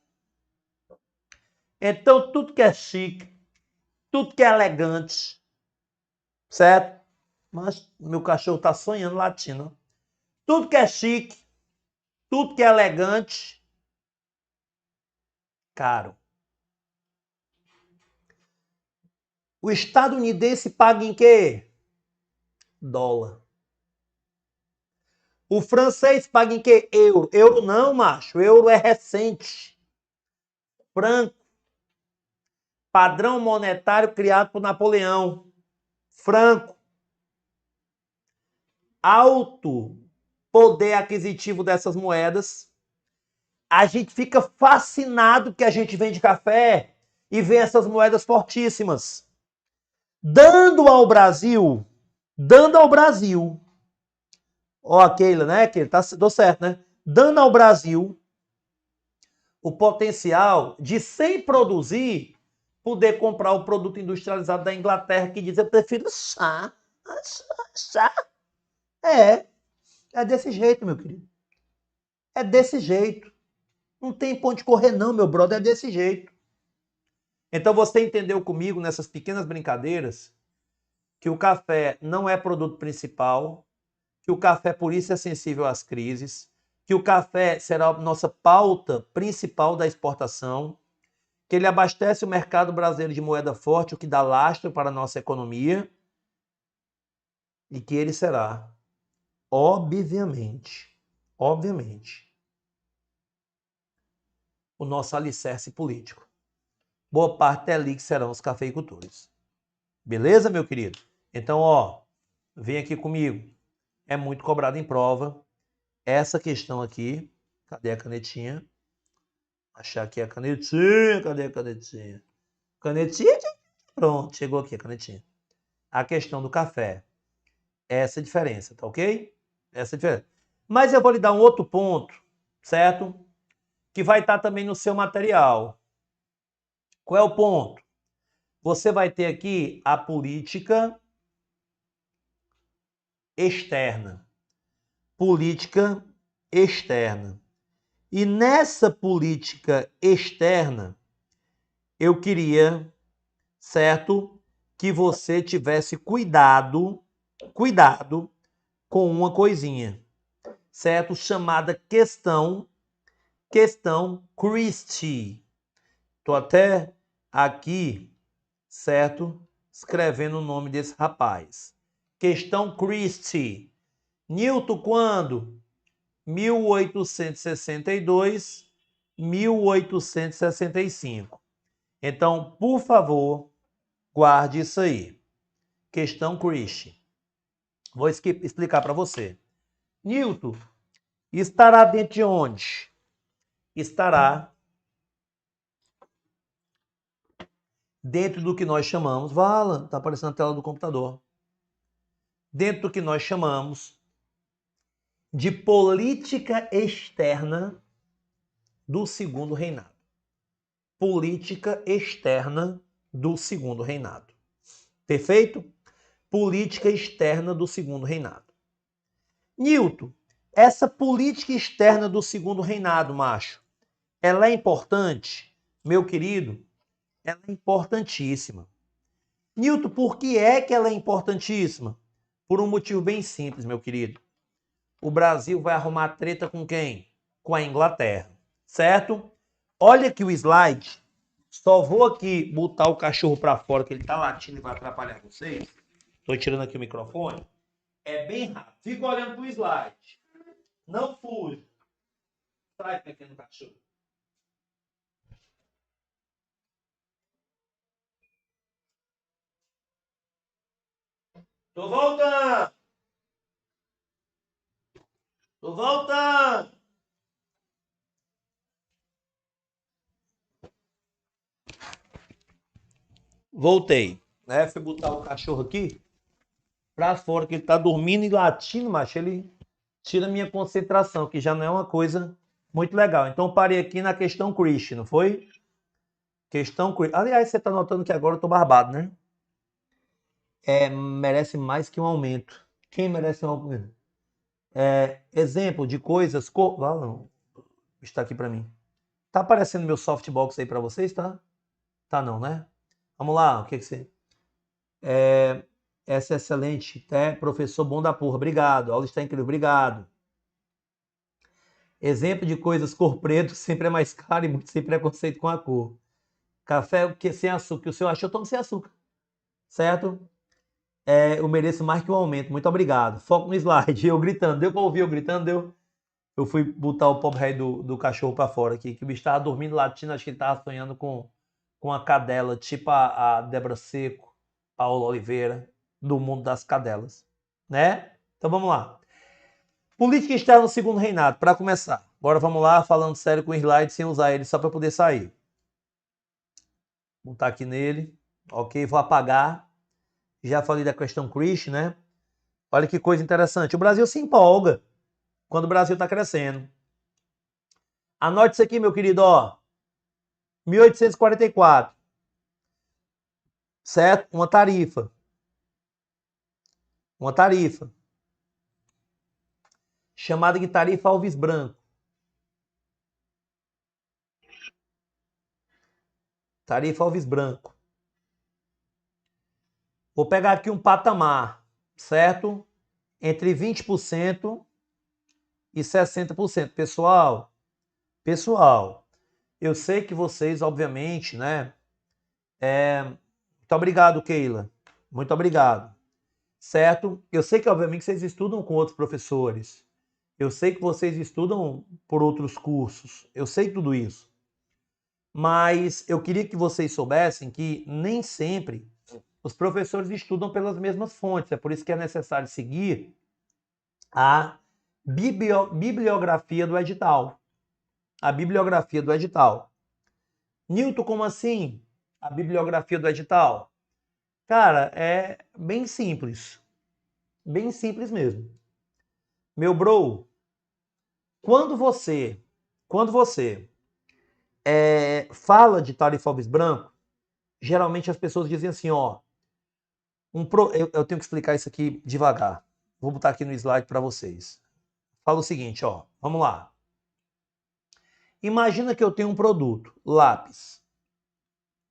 Então, tudo que é chique, tudo que é elegante, certo? Mas meu cachorro tá sonhando latindo. Tudo que é chique, tudo que é elegante, caro. O estadunidense paga em quê? Dólar. O francês paga em quê? Euro. Euro não, macho. Euro é recente. Franco. Padrão monetário criado por Napoleão. Franco. Alto poder aquisitivo dessas moedas. A gente fica fascinado que a gente vende café e vê essas moedas fortíssimas. Dando ao Brasil, ó, a Keila, né? Que tá, deu certo, né? Dando ao Brasil o potencial de, sem produzir, poder comprar o produto industrializado da Inglaterra, que diz: eu prefiro chá. Chá. É desse jeito, meu querido. É desse jeito. Não tem ponto de correr, não, meu brother. É desse jeito. Então você entendeu comigo nessas pequenas brincadeiras que o café não é produto principal, que o café por isso é sensível às crises, que o café será a nossa pauta principal da exportação, que ele abastece o mercado brasileiro de moeda forte, o que dá lastro para a nossa economia, e que ele será, obviamente, o nosso alicerce político. Boa parte é ali que serão os cafeicultores. Beleza, meu querido? Então, ó, vem aqui comigo. É muito cobrado em prova essa questão aqui. Cadê a canetinha? Achar aqui a canetinha. Cadê a canetinha? Canetinha? Pronto, chegou aqui a canetinha. A questão do café. Essa é a diferença, tá ok? Essa é a diferença. Mas eu vou lhe dar um outro ponto, certo? Que vai estar também no seu material. Qual é o ponto? Você vai ter aqui a política externa. Política externa. E nessa política externa, eu queria, certo, que você tivesse cuidado com uma coisinha, certo? Chamada questão Christie. Tô até aqui, certo? Escrevendo o nome desse rapaz. Questão Christie. Newton quando? 1862, 1865. Então, por favor, guarde isso aí. Questão Christie. Vou explicar para você. Newton estará dentro de onde? Estará dentro do que nós chamamos, Vala, está aparecendo na tela do computador, dentro do que nós chamamos de política externa do segundo reinado. política externa do segundo reinado. Perfeito? Política externa do segundo reinado. Newton, essa política externa do segundo reinado, macho, ela é importante? Meu querido, ela é importantíssima. Newton, por que é que ela é importantíssima? Por um motivo bem simples, meu querido. O Brasil vai arrumar treta com quem? Com a Inglaterra, certo? Olha aqui o slide. Só vou aqui botar o cachorro para fora, que ele tá latindo e vai atrapalhar vocês. Tô tirando aqui o microfone. É bem rápido. Fica olhando pro slide. Não fuja. Sai, pequeno cachorro. Tô voltando. Tô voltando. Voltei. Né? Fui botar o cachorro aqui pra fora, que ele tá dormindo e latindo, macho. Ele tira minha concentração, que já não é uma coisa muito legal. Então eu parei aqui na questão Christian, não foi? Questão Christian. Aliás, você tá notando que agora eu tô barbado, né? Merece mais que um aumento. Quem merece um aumento? Exemplo de coisas. Ah, não. Está aqui para mim. Tá aparecendo meu softbox aí para vocês, tá? Tá não, né? Vamos lá, o que que você... Essa é excelente, tá? Professor bom da porra, obrigado. A aula está incrível, obrigado. Exemplo de coisas, cor preto sempre é mais caro e muito sem preconceito com a cor. Café que sem açúcar, que o senhor achou, eu tomo sem açúcar, certo? Eu mereço mais que um aumento, muito obrigado. Foco no slide, eu gritando, deu para ouvir eu gritando, deu? Eu fui botar o pobre rei do cachorro para fora aqui, que o bicho tava dormindo latindo, acho que ele tava sonhando com a cadela, tipo a Débora Seco, Paola Oliveira, do mundo das cadelas, né? Então vamos lá. Política externa no segundo reinado, para começar. Agora vamos lá, falando sério com o slide, sem usar ele, só para poder sair. Vou botar aqui nele, ok? Vou apagar. Já falei da questão Christian, né? Olha que coisa interessante. O Brasil se empolga quando o Brasil está crescendo. Anote isso aqui, meu querido, ó. 1844. Certo? Uma tarifa. Uma tarifa. Chamada de tarifa Alves Branco. Tarifa Alves Branco. Vou pegar aqui um patamar, certo? Entre 20% e 60%. Pessoal, eu sei que vocês, obviamente, né? Muito obrigado, Keila. Muito obrigado. Certo? Eu sei que, obviamente, vocês estudam com outros professores. Eu sei que vocês estudam por outros cursos. Eu sei tudo isso. Mas eu queria que vocês soubessem que nem sempre os professores estudam pelas mesmas fontes. É por isso que é necessário seguir a bibliografia do edital. A bibliografia do edital. Newton, como assim? A bibliografia do edital? Cara, é bem simples. Bem simples mesmo. Meu bro, quando você fala de tarifa Alves Branco, geralmente as pessoas dizem assim, ó, eu tenho que explicar isso aqui devagar. Vou botar aqui no slide para vocês. Fala o seguinte, ó, vamos lá. Imagina que eu tenho um produto, lápis,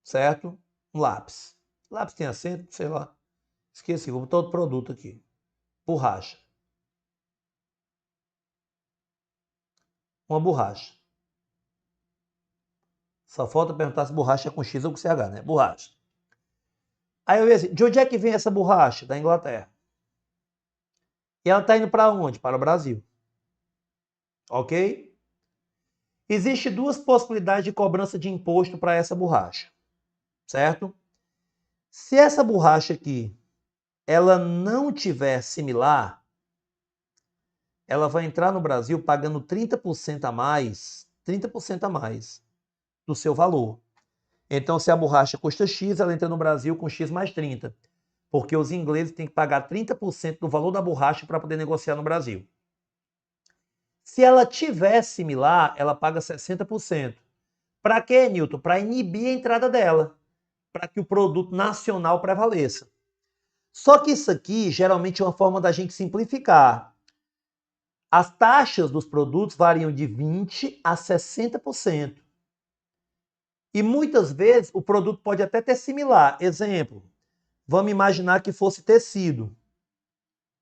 certo? Um lápis. Lápis tem acento, sei lá. Esqueci, vou botar outro produto aqui. Borracha. Uma borracha. Só falta perguntar se borracha é com X ou com CH, né? Borracha. Aí eu ia assim, de onde é que vem essa borracha? Da Inglaterra. E ela está indo para onde? Para o Brasil. Ok? Existem duas possibilidades de cobrança de imposto para essa borracha. Certo? Se essa borracha aqui, ela não tiver similar, ela vai entrar no Brasil pagando 30% a mais, 30% a mais do seu valor. Então, se a borracha custa X, ela entra no Brasil com X mais 30. Porque os ingleses têm que pagar 30% do valor da borracha para poder negociar no Brasil. Se ela tiver similar, ela paga 60%. Para quê, Newton? Para inibir a entrada dela, para que o produto nacional prevaleça. Só que isso aqui geralmente é uma forma da gente simplificar. As taxas dos produtos variam de 20% a 60%. E muitas vezes o produto pode até ter similar. Exemplo, vamos imaginar que fosse tecido,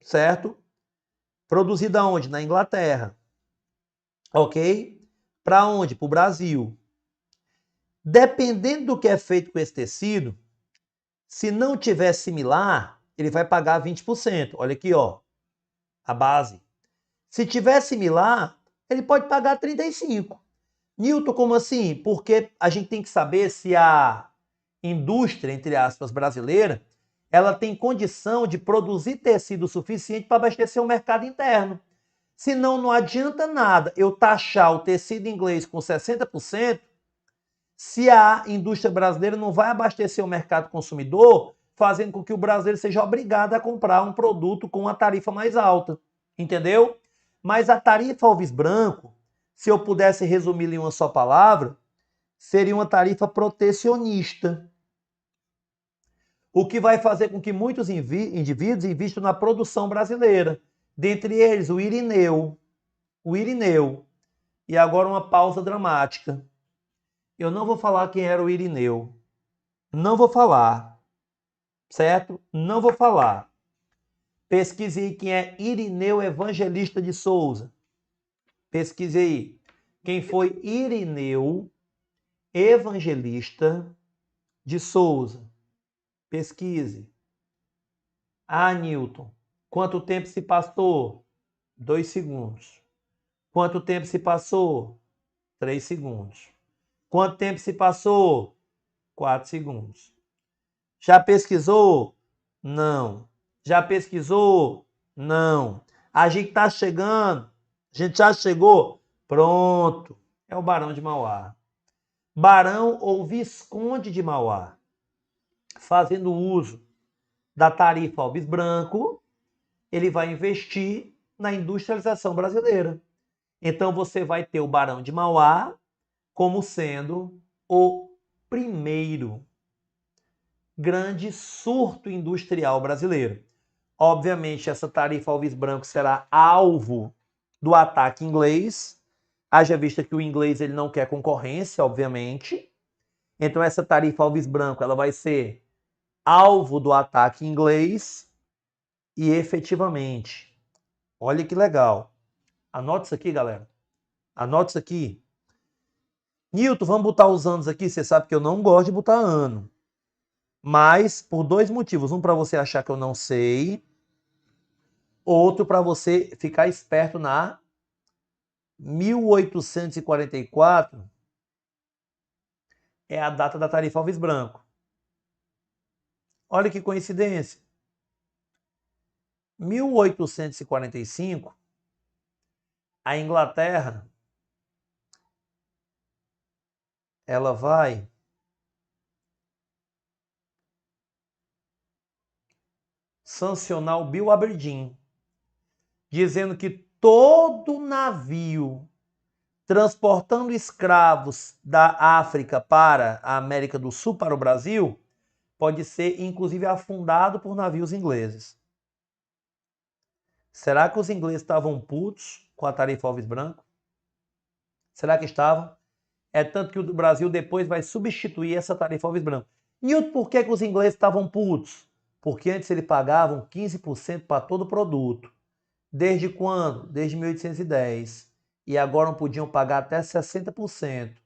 certo? Produzido aonde? Na Inglaterra. Ok? Para onde? Para o Brasil. Dependendo do que é feito com esse tecido, se não tiver similar, ele vai pagar 20%. Olha aqui, ó, a base. Se tiver similar, ele pode pagar 35%. Newton, como assim? Porque a gente tem que saber se a indústria, entre aspas, brasileira, ela tem condição de produzir tecido suficiente para abastecer o mercado interno. Senão, não adianta nada eu taxar o tecido inglês com 60%, se a indústria brasileira não vai abastecer o mercado consumidor, fazendo com que o brasileiro seja obrigado a comprar um produto com uma tarifa mais alta. Entendeu? Mas a tarifa Alves Branco, se eu pudesse resumir em uma só palavra, seria uma tarifa protecionista. O que vai fazer com que muitos indivíduos invistam na produção brasileira. Dentre eles, o Irineu. O Irineu. E agora uma pausa dramática. Eu não vou falar quem era o Irineu. Não vou falar. Certo? Não vou falar. Pesquise aí quem é Irineu Evangelista de Souza. Pesquise aí. Quem foi Irineu Evangelista de Souza? Pesquise. Ah, Newton. Quanto tempo se passou? 2 segundos. Quanto tempo se passou? 3 segundos. Quanto tempo se passou? 4 segundos. Já pesquisou? Não. Já pesquisou? Não. A gente está chegando? A gente já chegou? Pronto. É o Barão de Mauá. Barão ou Visconde de Mauá, fazendo uso da tarifa Alves Branco, ele vai investir na industrialização brasileira. Então você vai ter o Barão de Mauá como sendo o primeiro grande surto industrial brasileiro. Obviamente, essa tarifa Alves Branco será alvo do ataque inglês, haja vista que o inglês ele não quer concorrência, obviamente. Então, essa tarifa Alves Branco ela vai ser alvo do ataque inglês e, efetivamente, olha que legal. Anote isso aqui, galera. Anote isso aqui. Newton, vamos botar os anos aqui. Você sabe que eu não gosto de botar ano. Mas por 2 motivos. Um para você achar que eu não sei. Outro para você ficar esperto na 1844 é a data da tarifa Alves Branco. Olha que coincidência. 1845, a Inglaterra ela vai sancionar o Bill Aberdeen, dizendo que todo navio transportando escravos da África para a América do Sul, para o Brasil, pode ser inclusive afundado por navios ingleses. Será que os ingleses estavam putos com a tarifa Alves Branco? Será que estavam? É tanto que o Brasil depois vai substituir essa tarifa Alves Branco. Newton, por que os ingleses estavam putos? Porque antes eles pagavam 15% para todo produto. Desde quando? Desde 1810. E agora não podiam pagar até 60%.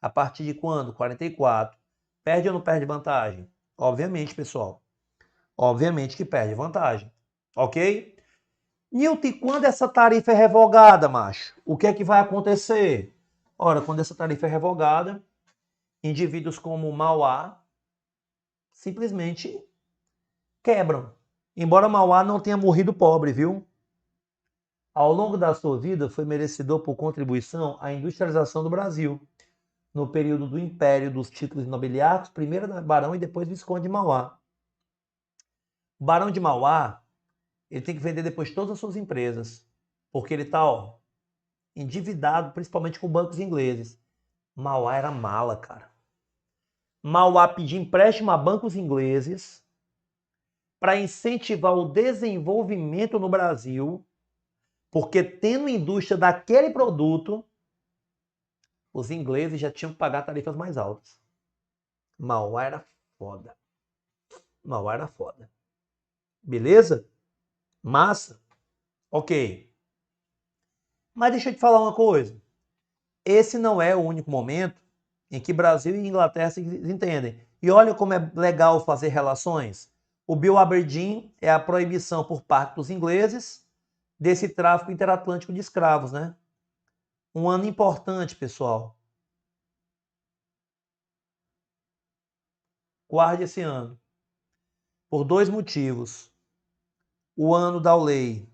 A partir de quando? 44. Perde ou não perde vantagem? Obviamente, pessoal. Obviamente que perde vantagem. Ok? Newton, e quando essa tarifa é revogada, macho? O que é que vai acontecer? Ora, quando essa tarifa é revogada, indivíduos como Mauá simplesmente quebram. Embora Mauá não tenha morrido pobre, viu? Ao longo da sua vida, foi merecedor por contribuição à industrialização do Brasil, no período do Império dos títulos nobiliários, primeiro Barão e depois Visconde de Mauá. O Barão de Mauá, ele tem que vender depois todas as suas empresas, porque ele está endividado, principalmente com bancos ingleses. Mauá era mala, cara. Mauá pedia empréstimo a bancos ingleses para incentivar o desenvolvimento no Brasil, porque tendo indústria daquele produto, os ingleses já tinham que pagar tarifas mais altas. Mauá era foda. Mauá era foda. Beleza? Massa? Ok. Mas deixa eu te falar uma coisa. Esse não é o único momento em que Brasil e Inglaterra se entendem. E olha como é legal fazer relações. O Bill Aberdeen é a proibição por parte dos ingleses desse tráfico interatlântico de escravos, né? Um ano importante, pessoal. Guarde esse ano. Por dois motivos. O ano da lei.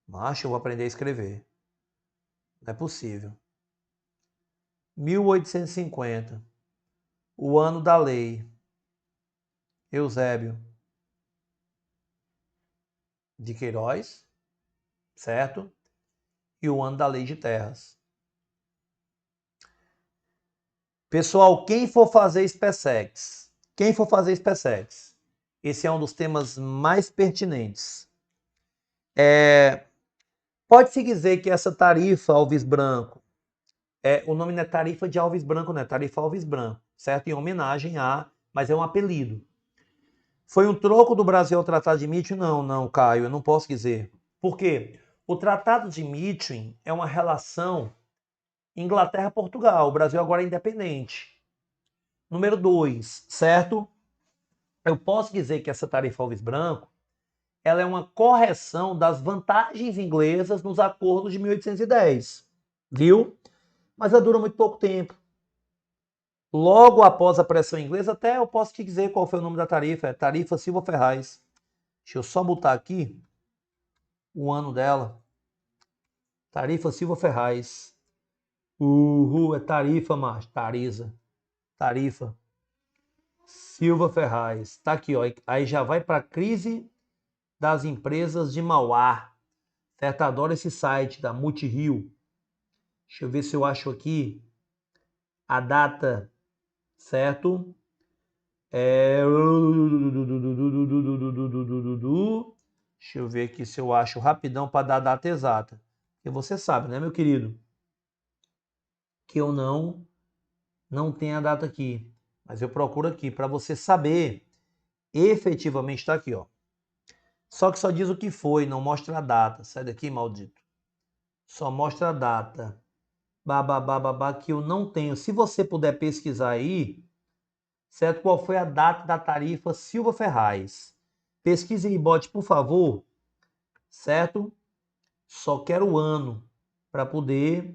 Macho, eu vou aprender a escrever. Não é possível. 1850. O ano da lei. Eusébio de Queiroz, certo? E o ano da lei de terras. Pessoal, quem for fazer SpaceX, esse é um dos temas mais pertinentes. Pode-se dizer que essa tarifa Alves Branco, o nome não é tarifa de Alves Branco, não é tarifa Alves Branco, certo? Em homenagem a, mas é um apelido. Foi um troco do Brasil ao Tratado de Mitchell? Não, Caio, eu não posso dizer. Por quê? O Tratado de Mitchell é uma relação Inglaterra-Portugal. O Brasil agora é independente. Número 2, certo? Eu posso dizer que essa tarifa Alves Branco ela é uma correção das vantagens inglesas nos acordos de 1810. Viu? Mas ela dura muito pouco tempo. Logo após a pressão inglesa, até eu posso te dizer qual foi o nome da tarifa. É tarifa Silva Ferraz. Deixa eu só botar aqui o ano dela. Tarifa Silva Ferraz. É tarifa, macho. Tarifa. Silva Ferraz. Tá aqui, ó. Aí já vai para a crise das empresas de Mauá. Certo? Adoro esse site da Multirio. Deixa eu ver se eu acho aqui a data, certo? Deixa eu ver aqui se eu acho rapidão para dar a data exata. Porque você sabe, né, meu querido? Que eu não tenho a data aqui. Mas eu procuro aqui para você saber. Efetivamente está aqui, ó. Só que só diz o que foi, não mostra a data. Sai daqui, maldito. Só mostra a data. Babá, que eu não tenho. Se você puder pesquisar aí, certo? Qual foi a data da tarifa Silva Ferraz? Pesquise e bote, por favor, certo? Só quero o ano para poder.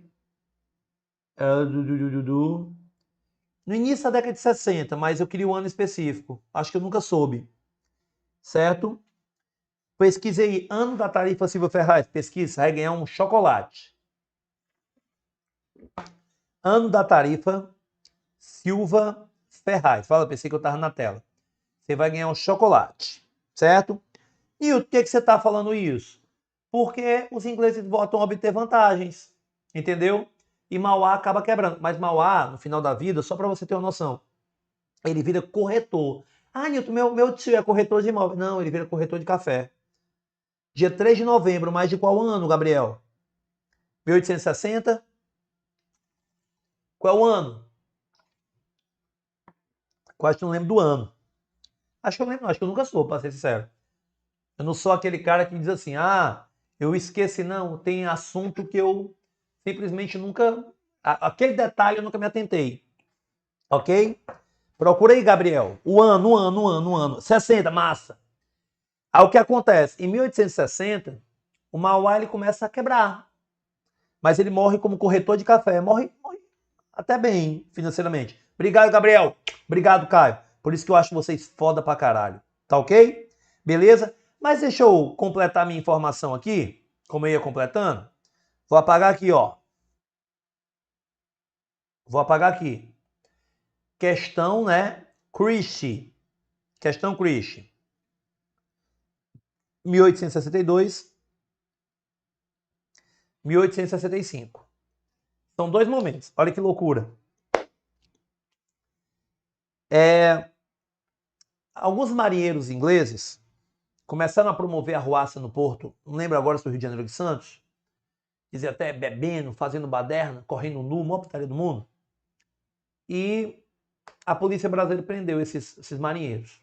No início da década de 60, mas eu queria o ano específico. Acho que eu nunca soube, certo? Pesquisei ano da tarifa Silva Ferraz. Pesquisa, vai ganhar um chocolate. Ano da tarifa Silva Ferraz. Fala, pensei que eu estava na tela. Você vai ganhar um chocolate, certo? E o que você está falando isso? Porque os ingleses voltam a obter vantagens, entendeu? E Mauá acaba quebrando. Mas Mauá, no final da vida, só para você ter uma noção, ele vira corretor. Ah, Nilton, meu tio é corretor de imóvel. Não, ele vira corretor de café. Dia 3 de novembro, mais de qual ano, Gabriel? 1860? Qual é o ano? Quase não lembro do ano. Acho que eu lembro, acho que eu nunca sou, para ser sincero. Eu não sou aquele cara que diz assim, eu esqueci, não, tem assunto que eu simplesmente nunca... Aquele detalhe eu nunca me atentei. Ok? Procura aí, Gabriel. O ano. 60, massa. Aí o que acontece? Em 1860, o Mauá ele começa a quebrar. Mas ele morre como corretor de café. Morre até bem financeiramente. Obrigado, Gabriel. Obrigado, Caio. Por isso que eu acho vocês foda pra caralho. Tá ok? Beleza? Mas deixa eu completar minha informação aqui, como eu ia completando. Vou apagar aqui, ó. Vou apagar aqui. Questão, né? Christie. Questão Christie. 1862, 1865. São dois momentos. Olha que loucura. Alguns marinheiros ingleses começaram a promover arruaça no porto, não lembro agora se foi Rio de Janeiro ou de Santos, dizia até bebendo, fazendo baderna, correndo nu, maior putaria do mundo. E a polícia brasileira prendeu esses marinheiros.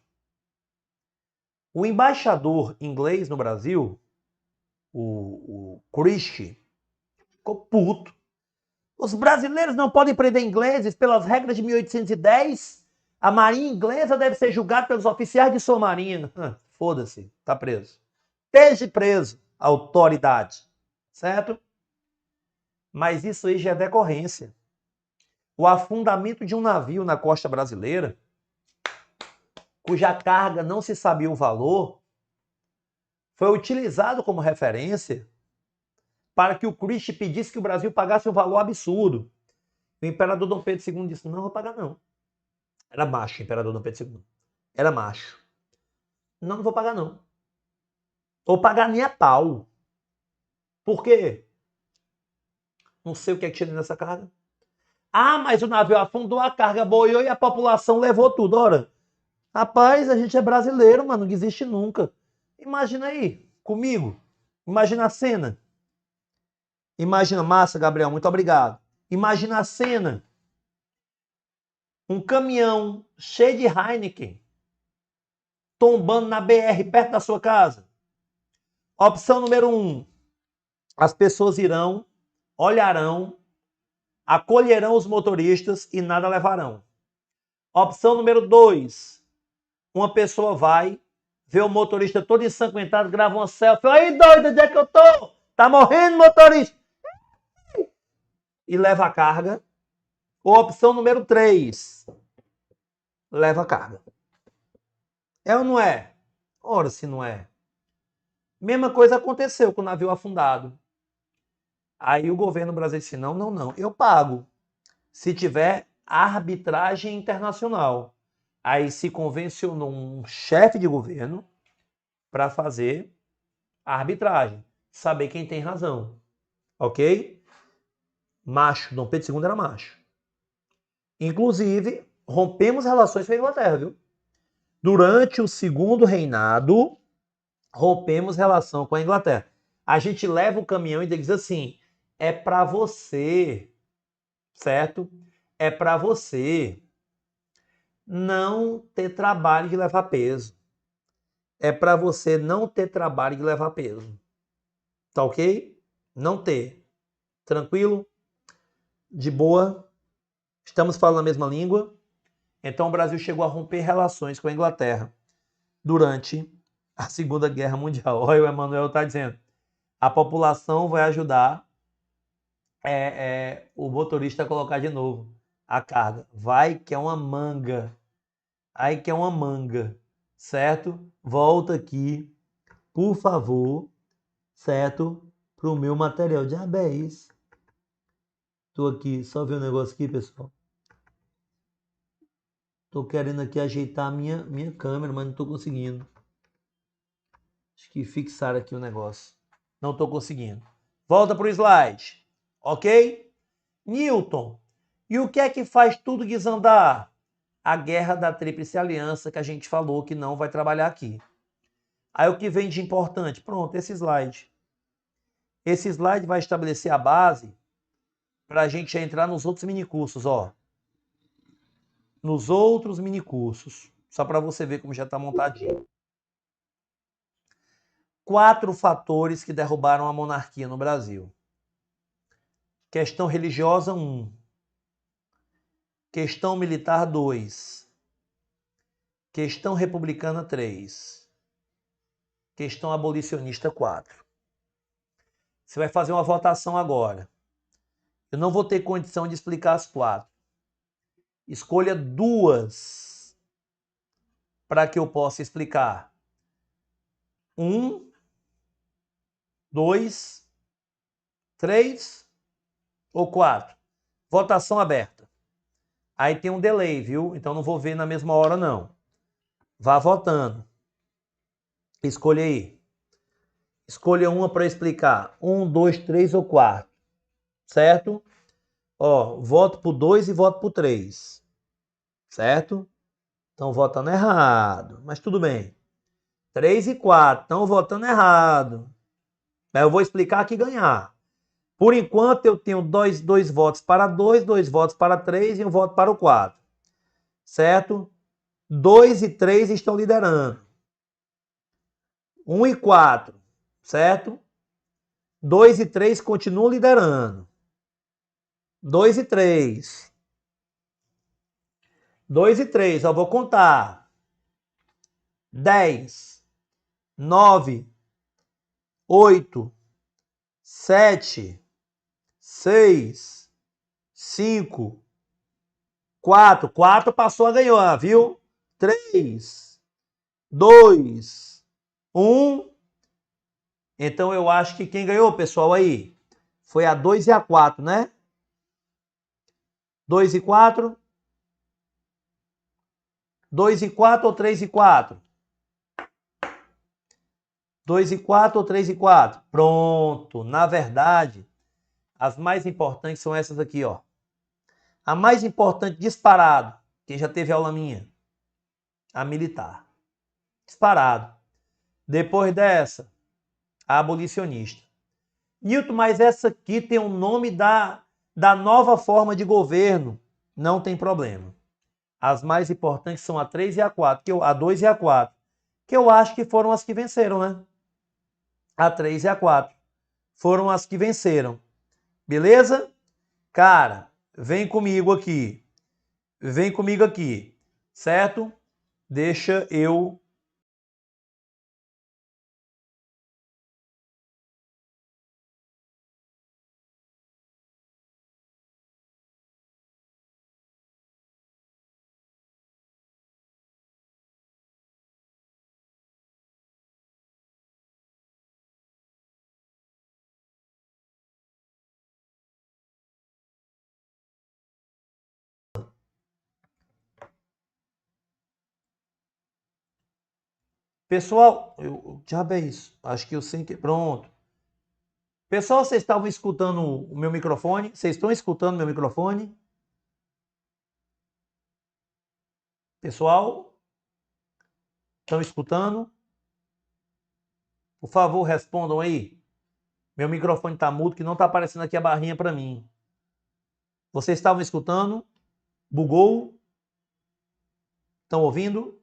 O embaixador inglês no Brasil, o Christie, ficou puto. Os brasileiros não podem prender ingleses pelas regras de 1810. A marinha inglesa deve ser julgada pelos oficiais de sua marinha. Foda-se, tá preso. Esteja preso, autoridade. Certo? Mas isso aí já é decorrência. O afundamento de um navio na costa brasileira, cuja carga não se sabia o valor, foi utilizado como referência para que o Christie pedisse que o Brasil pagasse um valor absurdo. O imperador Dom Pedro II disse, não vou pagar não. Era macho o imperador Dom Pedro II. Era macho. Não vou pagar não. Vou pagar nem a pau. Por quê? Não sei o que é que tinha nessa carga. Ah, mas o navio afundou, a carga boiou e a população levou tudo. Ora, rapaz, a gente é brasileiro, mano, não desiste nunca. Imagina aí, comigo. Imagina a cena. Imagina, massa, Gabriel, muito obrigado. Imagina a cena. Um caminhão cheio de Heineken tombando na BR perto da sua casa. Opção número 1. As pessoas irão, olharão, acolherão os motoristas e nada levarão. Opção número 2. Uma pessoa vai, vê o motorista todo ensanguentado, grava uma selfie. Aí, doido, onde é que eu tô? Tá morrendo, motorista? E leva a carga. Ou opção número 3. Leva a carga. É ou não é? Ora, se não é. Mesma coisa aconteceu com o navio afundado. Aí o governo brasileiro disse, não, eu pago. Se tiver arbitragem internacional. Aí se convencionou um chefe de governo para fazer a arbitragem. Saber quem tem razão. Ok? Macho. Dom Pedro II era macho. Inclusive, rompemos relações com a Inglaterra, viu? Durante o segundo reinado, rompemos relação com a Inglaterra. A gente leva o caminhão e diz assim, é para você, certo? É para você não ter trabalho de levar peso. É para você não ter trabalho de levar peso. Tá ok? Não ter. Tranquilo? De boa? Estamos falando a mesma língua? Então o Brasil chegou a romper relações com a Inglaterra durante a Segunda Guerra Mundial. Olha, o Emanuel está dizendo, a população vai ajudar o motorista a colocar de novo a carga. Vai que é uma manga. Aí que é uma manga, certo? Volta aqui, por favor, certo? Pro meu material de abéis. Tô aqui, só ver um negócio aqui, pessoal. Tô querendo aqui ajeitar a minha câmera, mas não tô conseguindo. Acho que fixar aqui o negócio. Não tô conseguindo. Volta pro slide, ok? Newton, e o que é que faz tudo desandar? A guerra da Tríplice Aliança que a gente falou que não vai trabalhar aqui. Aí o que vem de importante? Pronto, esse slide. Esse slide vai estabelecer a base para a gente entrar nos outros minicursos, ó. Nos outros minicursos. Só para você ver como já está montadinho. 4 fatores que derrubaram a monarquia no Brasil. Questão religiosa, 1. Questão militar, 2. Questão republicana, 3. Questão abolicionista, 4. Você vai fazer uma votação agora. Eu não vou ter condição de explicar as 4. Escolha 2 para que eu possa explicar. 1, 2, 3 ou 4. Votação aberta. Aí tem um delay, viu? Então não vou ver na mesma hora, não. Vá votando. Escolha aí. Escolha uma para explicar. 1, 2, 3 ou 4. Certo? Ó, voto por 2 e voto por 3. Certo? Estão votando errado, mas tudo bem. 3 e 4 estão votando errado. Mas eu vou explicar aqui ganhar. Por enquanto, eu tenho dois votos para 2, 2 votos para 3 e um voto para o 4. Certo? 2 e 3 estão liderando. 1 e 4, certo? 2 e 3 continuam liderando. 2 e 3. 2 e 3, eu vou contar. 10, 9, 8, 7, 6, 5, 4. 4 passou a ganhar, viu? 3, 2, 1. Então eu acho que quem ganhou, pessoal, aí, foi a 2 e a 4, né? 2 e 4. 2 e 4 ou 3 e 4? 2 e 4 ou 3 e 4? Pronto. Na verdade, as mais importantes são essas aqui, ó. A mais importante disparado, quem já teve aula minha, a militar. Disparado. Depois dessa, a abolicionista. Nilton, mas essa aqui tem o nome da nova forma de governo. Não tem problema. As mais importantes são a 3 e a 4, a 2 e a 4, que eu acho que foram as que venceram, né? A 3 e a 4 foram as que venceram. Beleza? Cara, vem comigo aqui. Vem comigo aqui. Certo? Deixa eu... Pessoal, diabo é isso? Acho que eu sei que... Pronto. Pessoal, vocês estavam escutando o meu microfone? Vocês estão escutando meu microfone? Pessoal, estão escutando? Por favor, respondam aí. Meu microfone está mudo, que não está aparecendo aqui a barrinha para mim. Vocês estavam escutando? Bugou? Estão ouvindo?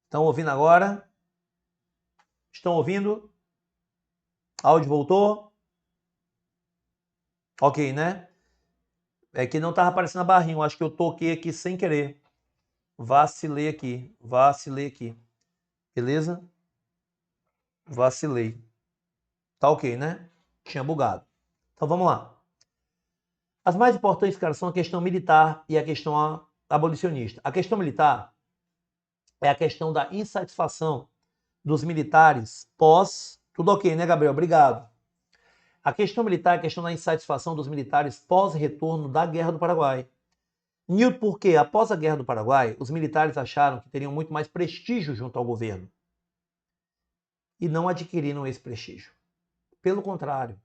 Estão ouvindo agora? Estão ouvindo? Áudio voltou? Ok, né? É que não estava aparecendo a barrinha. Eu acho que eu toquei aqui sem querer. Vacilei aqui. Vacilei aqui. Beleza? Vacilei. Tá ok, né? Tinha bugado. Então vamos lá. As mais importantes, cara, são a questão militar e a questão abolicionista. A questão militar é a questão da insatisfação dos militares pós... Tudo ok, né, Gabriel? Obrigado. A questão militar é a questão da insatisfação dos militares pós-retorno da Guerra do Paraguai. Nilton, por quê? Após a Guerra do Paraguai, os militares acharam que teriam muito mais prestígio junto ao governo. E não adquiriram esse prestígio. Pelo contrário,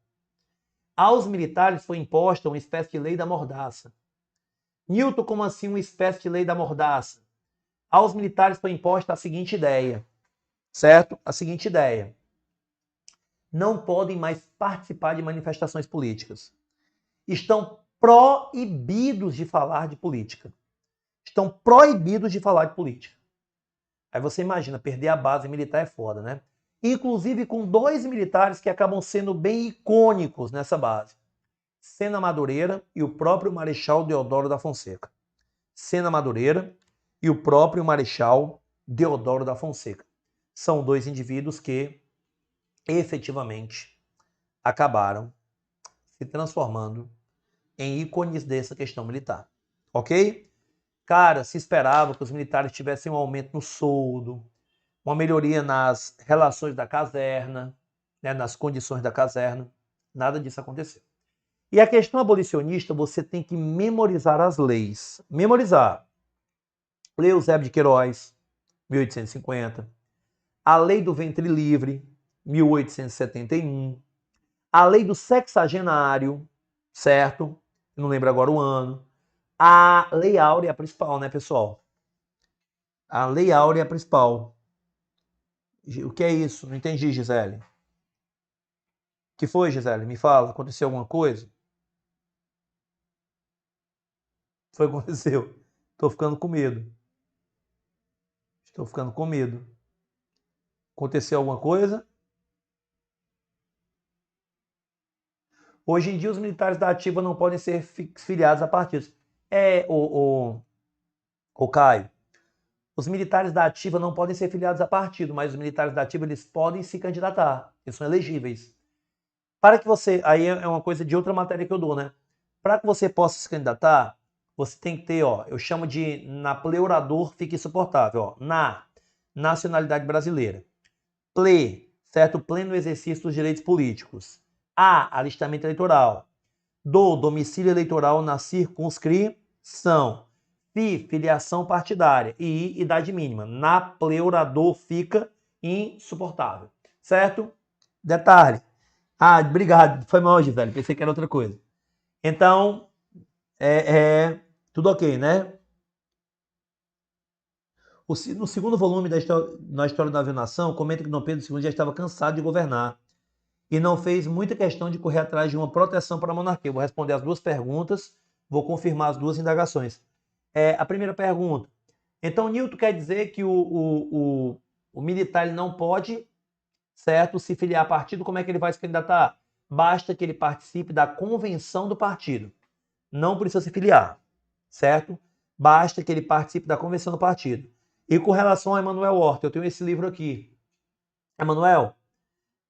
aos militares foi imposta uma espécie de lei da mordaça. Nilton, como assim uma espécie de lei da mordaça? Aos militares foi imposta a seguinte ideia, certo? A seguinte ideia. Não podem mais participar de manifestações políticas. Estão proibidos de falar de política. Estão proibidos de falar de política. Aí você imagina, perder a base militar é foda, né? Inclusive com 2 militares que acabam sendo bem icônicos nessa base. Sena Madureira e o próprio Marechal Deodoro da Fonseca. Sena Madureira e o próprio Marechal Deodoro da Fonseca. São 2 indivíduos que efetivamente acabaram se transformando em ícones dessa questão militar. Ok? Cara, se esperava que os militares tivessem um aumento no soldo, uma melhoria nas relações da caserna, né, nas condições da caserna. Nada disso aconteceu. E a questão abolicionista, você tem que memorizar as leis. Memorizar. Lei Eusébio de Queiroz, 1850. A Lei do Ventre Livre, 1871. A Lei do Sexagenário, certo? Não lembro agora o ano. A Lei Áurea é a principal, né, pessoal? A Lei Áurea é a principal. O que é isso? Não entendi, Gisele. O que foi, Gisele? Me fala. Aconteceu alguma coisa? Foi o que aconteceu. Estou ficando com medo. Estou ficando com medo. Aconteceu alguma coisa? Hoje em dia, os militares da ativa não podem ser filiados a partidos. O Caio, os militares da ativa não podem ser filiados a partido, mas os militares da ativa eles podem se candidatar. Eles são elegíveis. Para que você, aí é uma coisa de outra matéria que eu dou, né? Para que você possa se candidatar, você tem que ter, ó, eu chamo de na pleurador fica insuportável, ó, na nacionalidade brasileira. Ple, certo? Pleno exercício dos direitos políticos. A, alistamento eleitoral. Do, domicílio eleitoral na circunscrição. Fi, filiação partidária. E, idade mínima. Na pleurador fica insuportável. Certo? Detalhe. Ah, obrigado. Foi mal, Gisele. Pensei que era outra coisa. Então, tudo ok, né? No segundo volume na História da Nação, comenta que Dom Pedro II já estava cansado de governar e não fez muita questão de correr atrás de uma proteção para a monarquia. Eu vou responder as duas perguntas, vou confirmar as duas indagações. A primeira pergunta. Então, Newton quer dizer que o militar ele não pode, certo, se filiar a partido. Como é que ele vai se candidatar? Basta que ele participe da convenção do partido. Não precisa se filiar, certo? Basta que ele participe da convenção do partido. E com relação a Emanuel Horta, eu tenho esse livro aqui. Emanuel,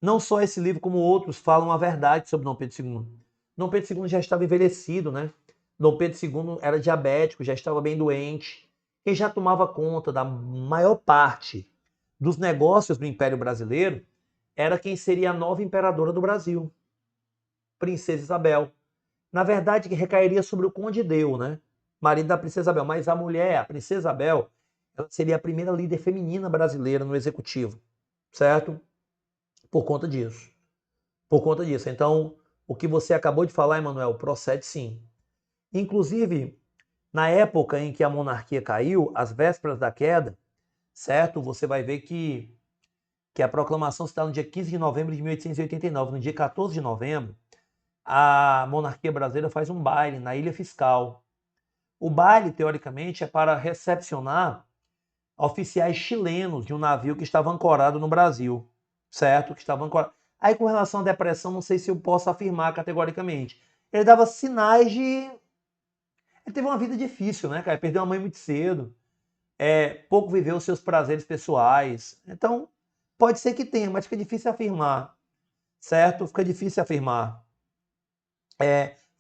não só esse livro, como outros falam a verdade sobre Dom Pedro II. Dom Pedro II já estava envelhecido, né? Dom Pedro II era diabético, já estava bem doente, e já tomava conta da maior parte dos negócios do Império Brasileiro, era quem seria a nova imperadora do Brasil, Princesa Isabel. Na verdade, que recairia sobre o Conde Deu, né? Marido da Princesa Isabel. Mas a mulher, a Princesa Isabel, ela seria a primeira líder feminina brasileira no executivo, certo? Por conta disso. Por conta disso. Então, o que você acabou de falar, Emanuel, procede sim. Inclusive, na época em que a monarquia caiu, às vésperas da queda, certo? Você vai ver que a proclamação se dá no dia 15 de novembro de 1889. No dia 14 de novembro, a monarquia brasileira faz um baile na Ilha Fiscal. O baile, teoricamente, é para recepcionar oficiais chilenos de um navio que estava ancorado no Brasil, certo? Que estava ancorado. Aí, com relação à depressão, não sei se eu posso afirmar categoricamente. Ele dava sinais de. Ele teve uma vida difícil, né, cara? Perdeu a mãe muito cedo. Pouco viveu os seus prazeres pessoais. Então, pode ser que tenha, mas fica difícil afirmar, certo? Fica difícil afirmar.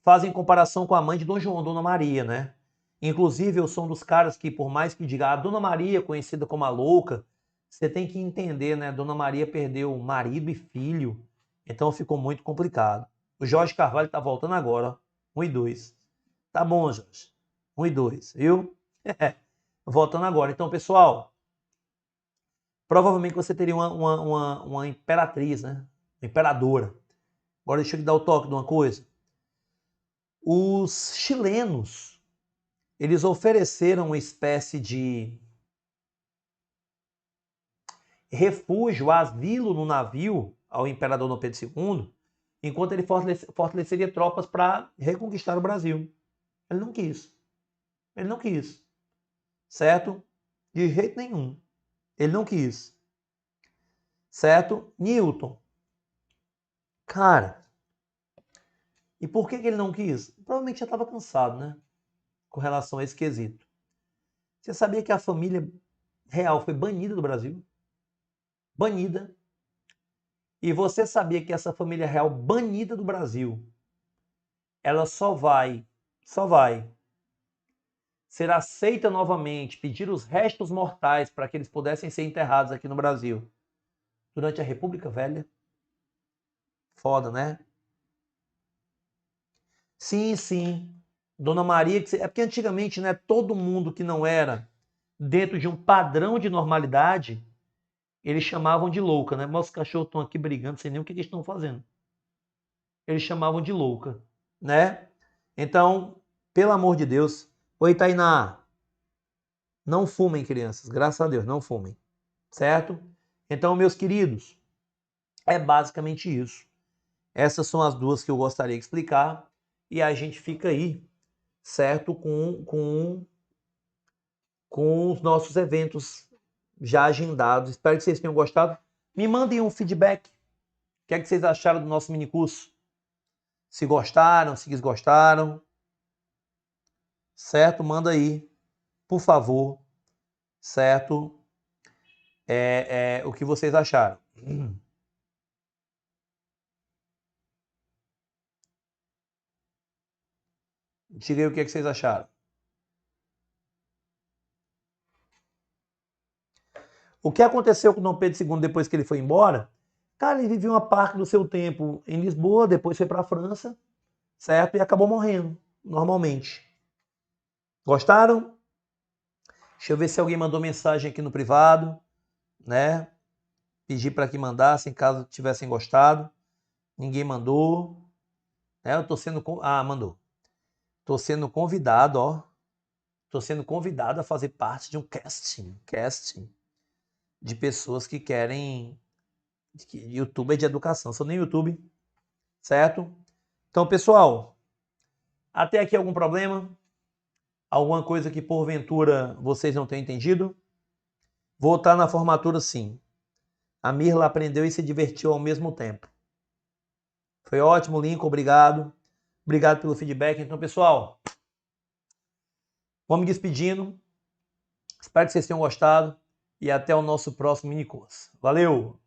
Fazem comparação com a mãe de Dom João, Dona Maria, né? Inclusive, eu sou um dos caras que, por mais que diga a Dona Maria, conhecida como a louca, você tem que entender, né? Dona Maria perdeu marido e filho, então ficou muito complicado. O Jorge Carvalho tá voltando agora, ó. 1 e 2. Tá bom, Jorge. 1 e 2, viu? Voltando agora. Então, pessoal, provavelmente você teria uma imperatriz, né? Uma imperadora. Agora deixa eu te dar o toque de uma coisa. Os chilenos, eles ofereceram uma espécie de refúgio, asilo no navio ao imperador Dom Pedro II, enquanto ele fortaleceria tropas para reconquistar o Brasil. Ele não quis. Ele não quis. Certo? De jeito nenhum. Ele não quis. Certo? Newton. Cara, e por que ele não quis? Provavelmente já estava cansado, né? Com relação a esse quesito. Você sabia que a família real foi banida do Brasil? Banida. E você sabia que essa família real banida do Brasil, ela só vai ser aceita novamente, pedir os restos mortais para que eles pudessem ser enterrados aqui no Brasil durante a República Velha? Foda, né? Sim, sim. Dona Maria, é porque antigamente, né, todo mundo que não era dentro de um padrão de normalidade, eles chamavam de louca, né? Mas os cachorros estão aqui brigando, sem nem o que eles estão fazendo. Eles chamavam de louca, né? Então, pelo amor de Deus, Oi, Tainá. Não fumem, crianças. Graças a Deus, não fumem. Certo? Então, meus queridos, é basicamente isso. Essas são as duas que eu gostaria de explicar. E a gente fica aí, certo? Com os nossos eventos já agendados. Espero que vocês tenham gostado. Me mandem um feedback. O que é que vocês acharam do nosso minicurso? Se gostaram, se desgostaram. Certo? Manda aí, por favor. Certo? O que vocês acharam. Diga aí o que é que vocês acharam. O que aconteceu com Dom Pedro II depois que ele foi embora? Cara, ele viveu uma parte do seu tempo em Lisboa, depois foi para a França, certo? E acabou morrendo, normalmente. Gostaram? Deixa eu ver se alguém mandou mensagem aqui no privado, né? Pedir para que mandassem, caso tivessem gostado. Ninguém mandou. Eu tô sendo. Ah, mandou. Tô sendo convidado, ó. Tô sendo convidado a fazer parte de um casting de pessoas que querem. Youtuber de educação. Sou nem YouTube, certo? Então, pessoal, até aqui algum problema? Alguma coisa que porventura vocês não tenham entendido? Vou estar na formatura sim. A Mirla aprendeu e se divertiu ao mesmo tempo. Foi ótimo, Lincoln, obrigado. Obrigado pelo feedback. Então, pessoal, vou me despedindo. Espero que vocês tenham gostado e até o nosso próximo mini curso. Valeu!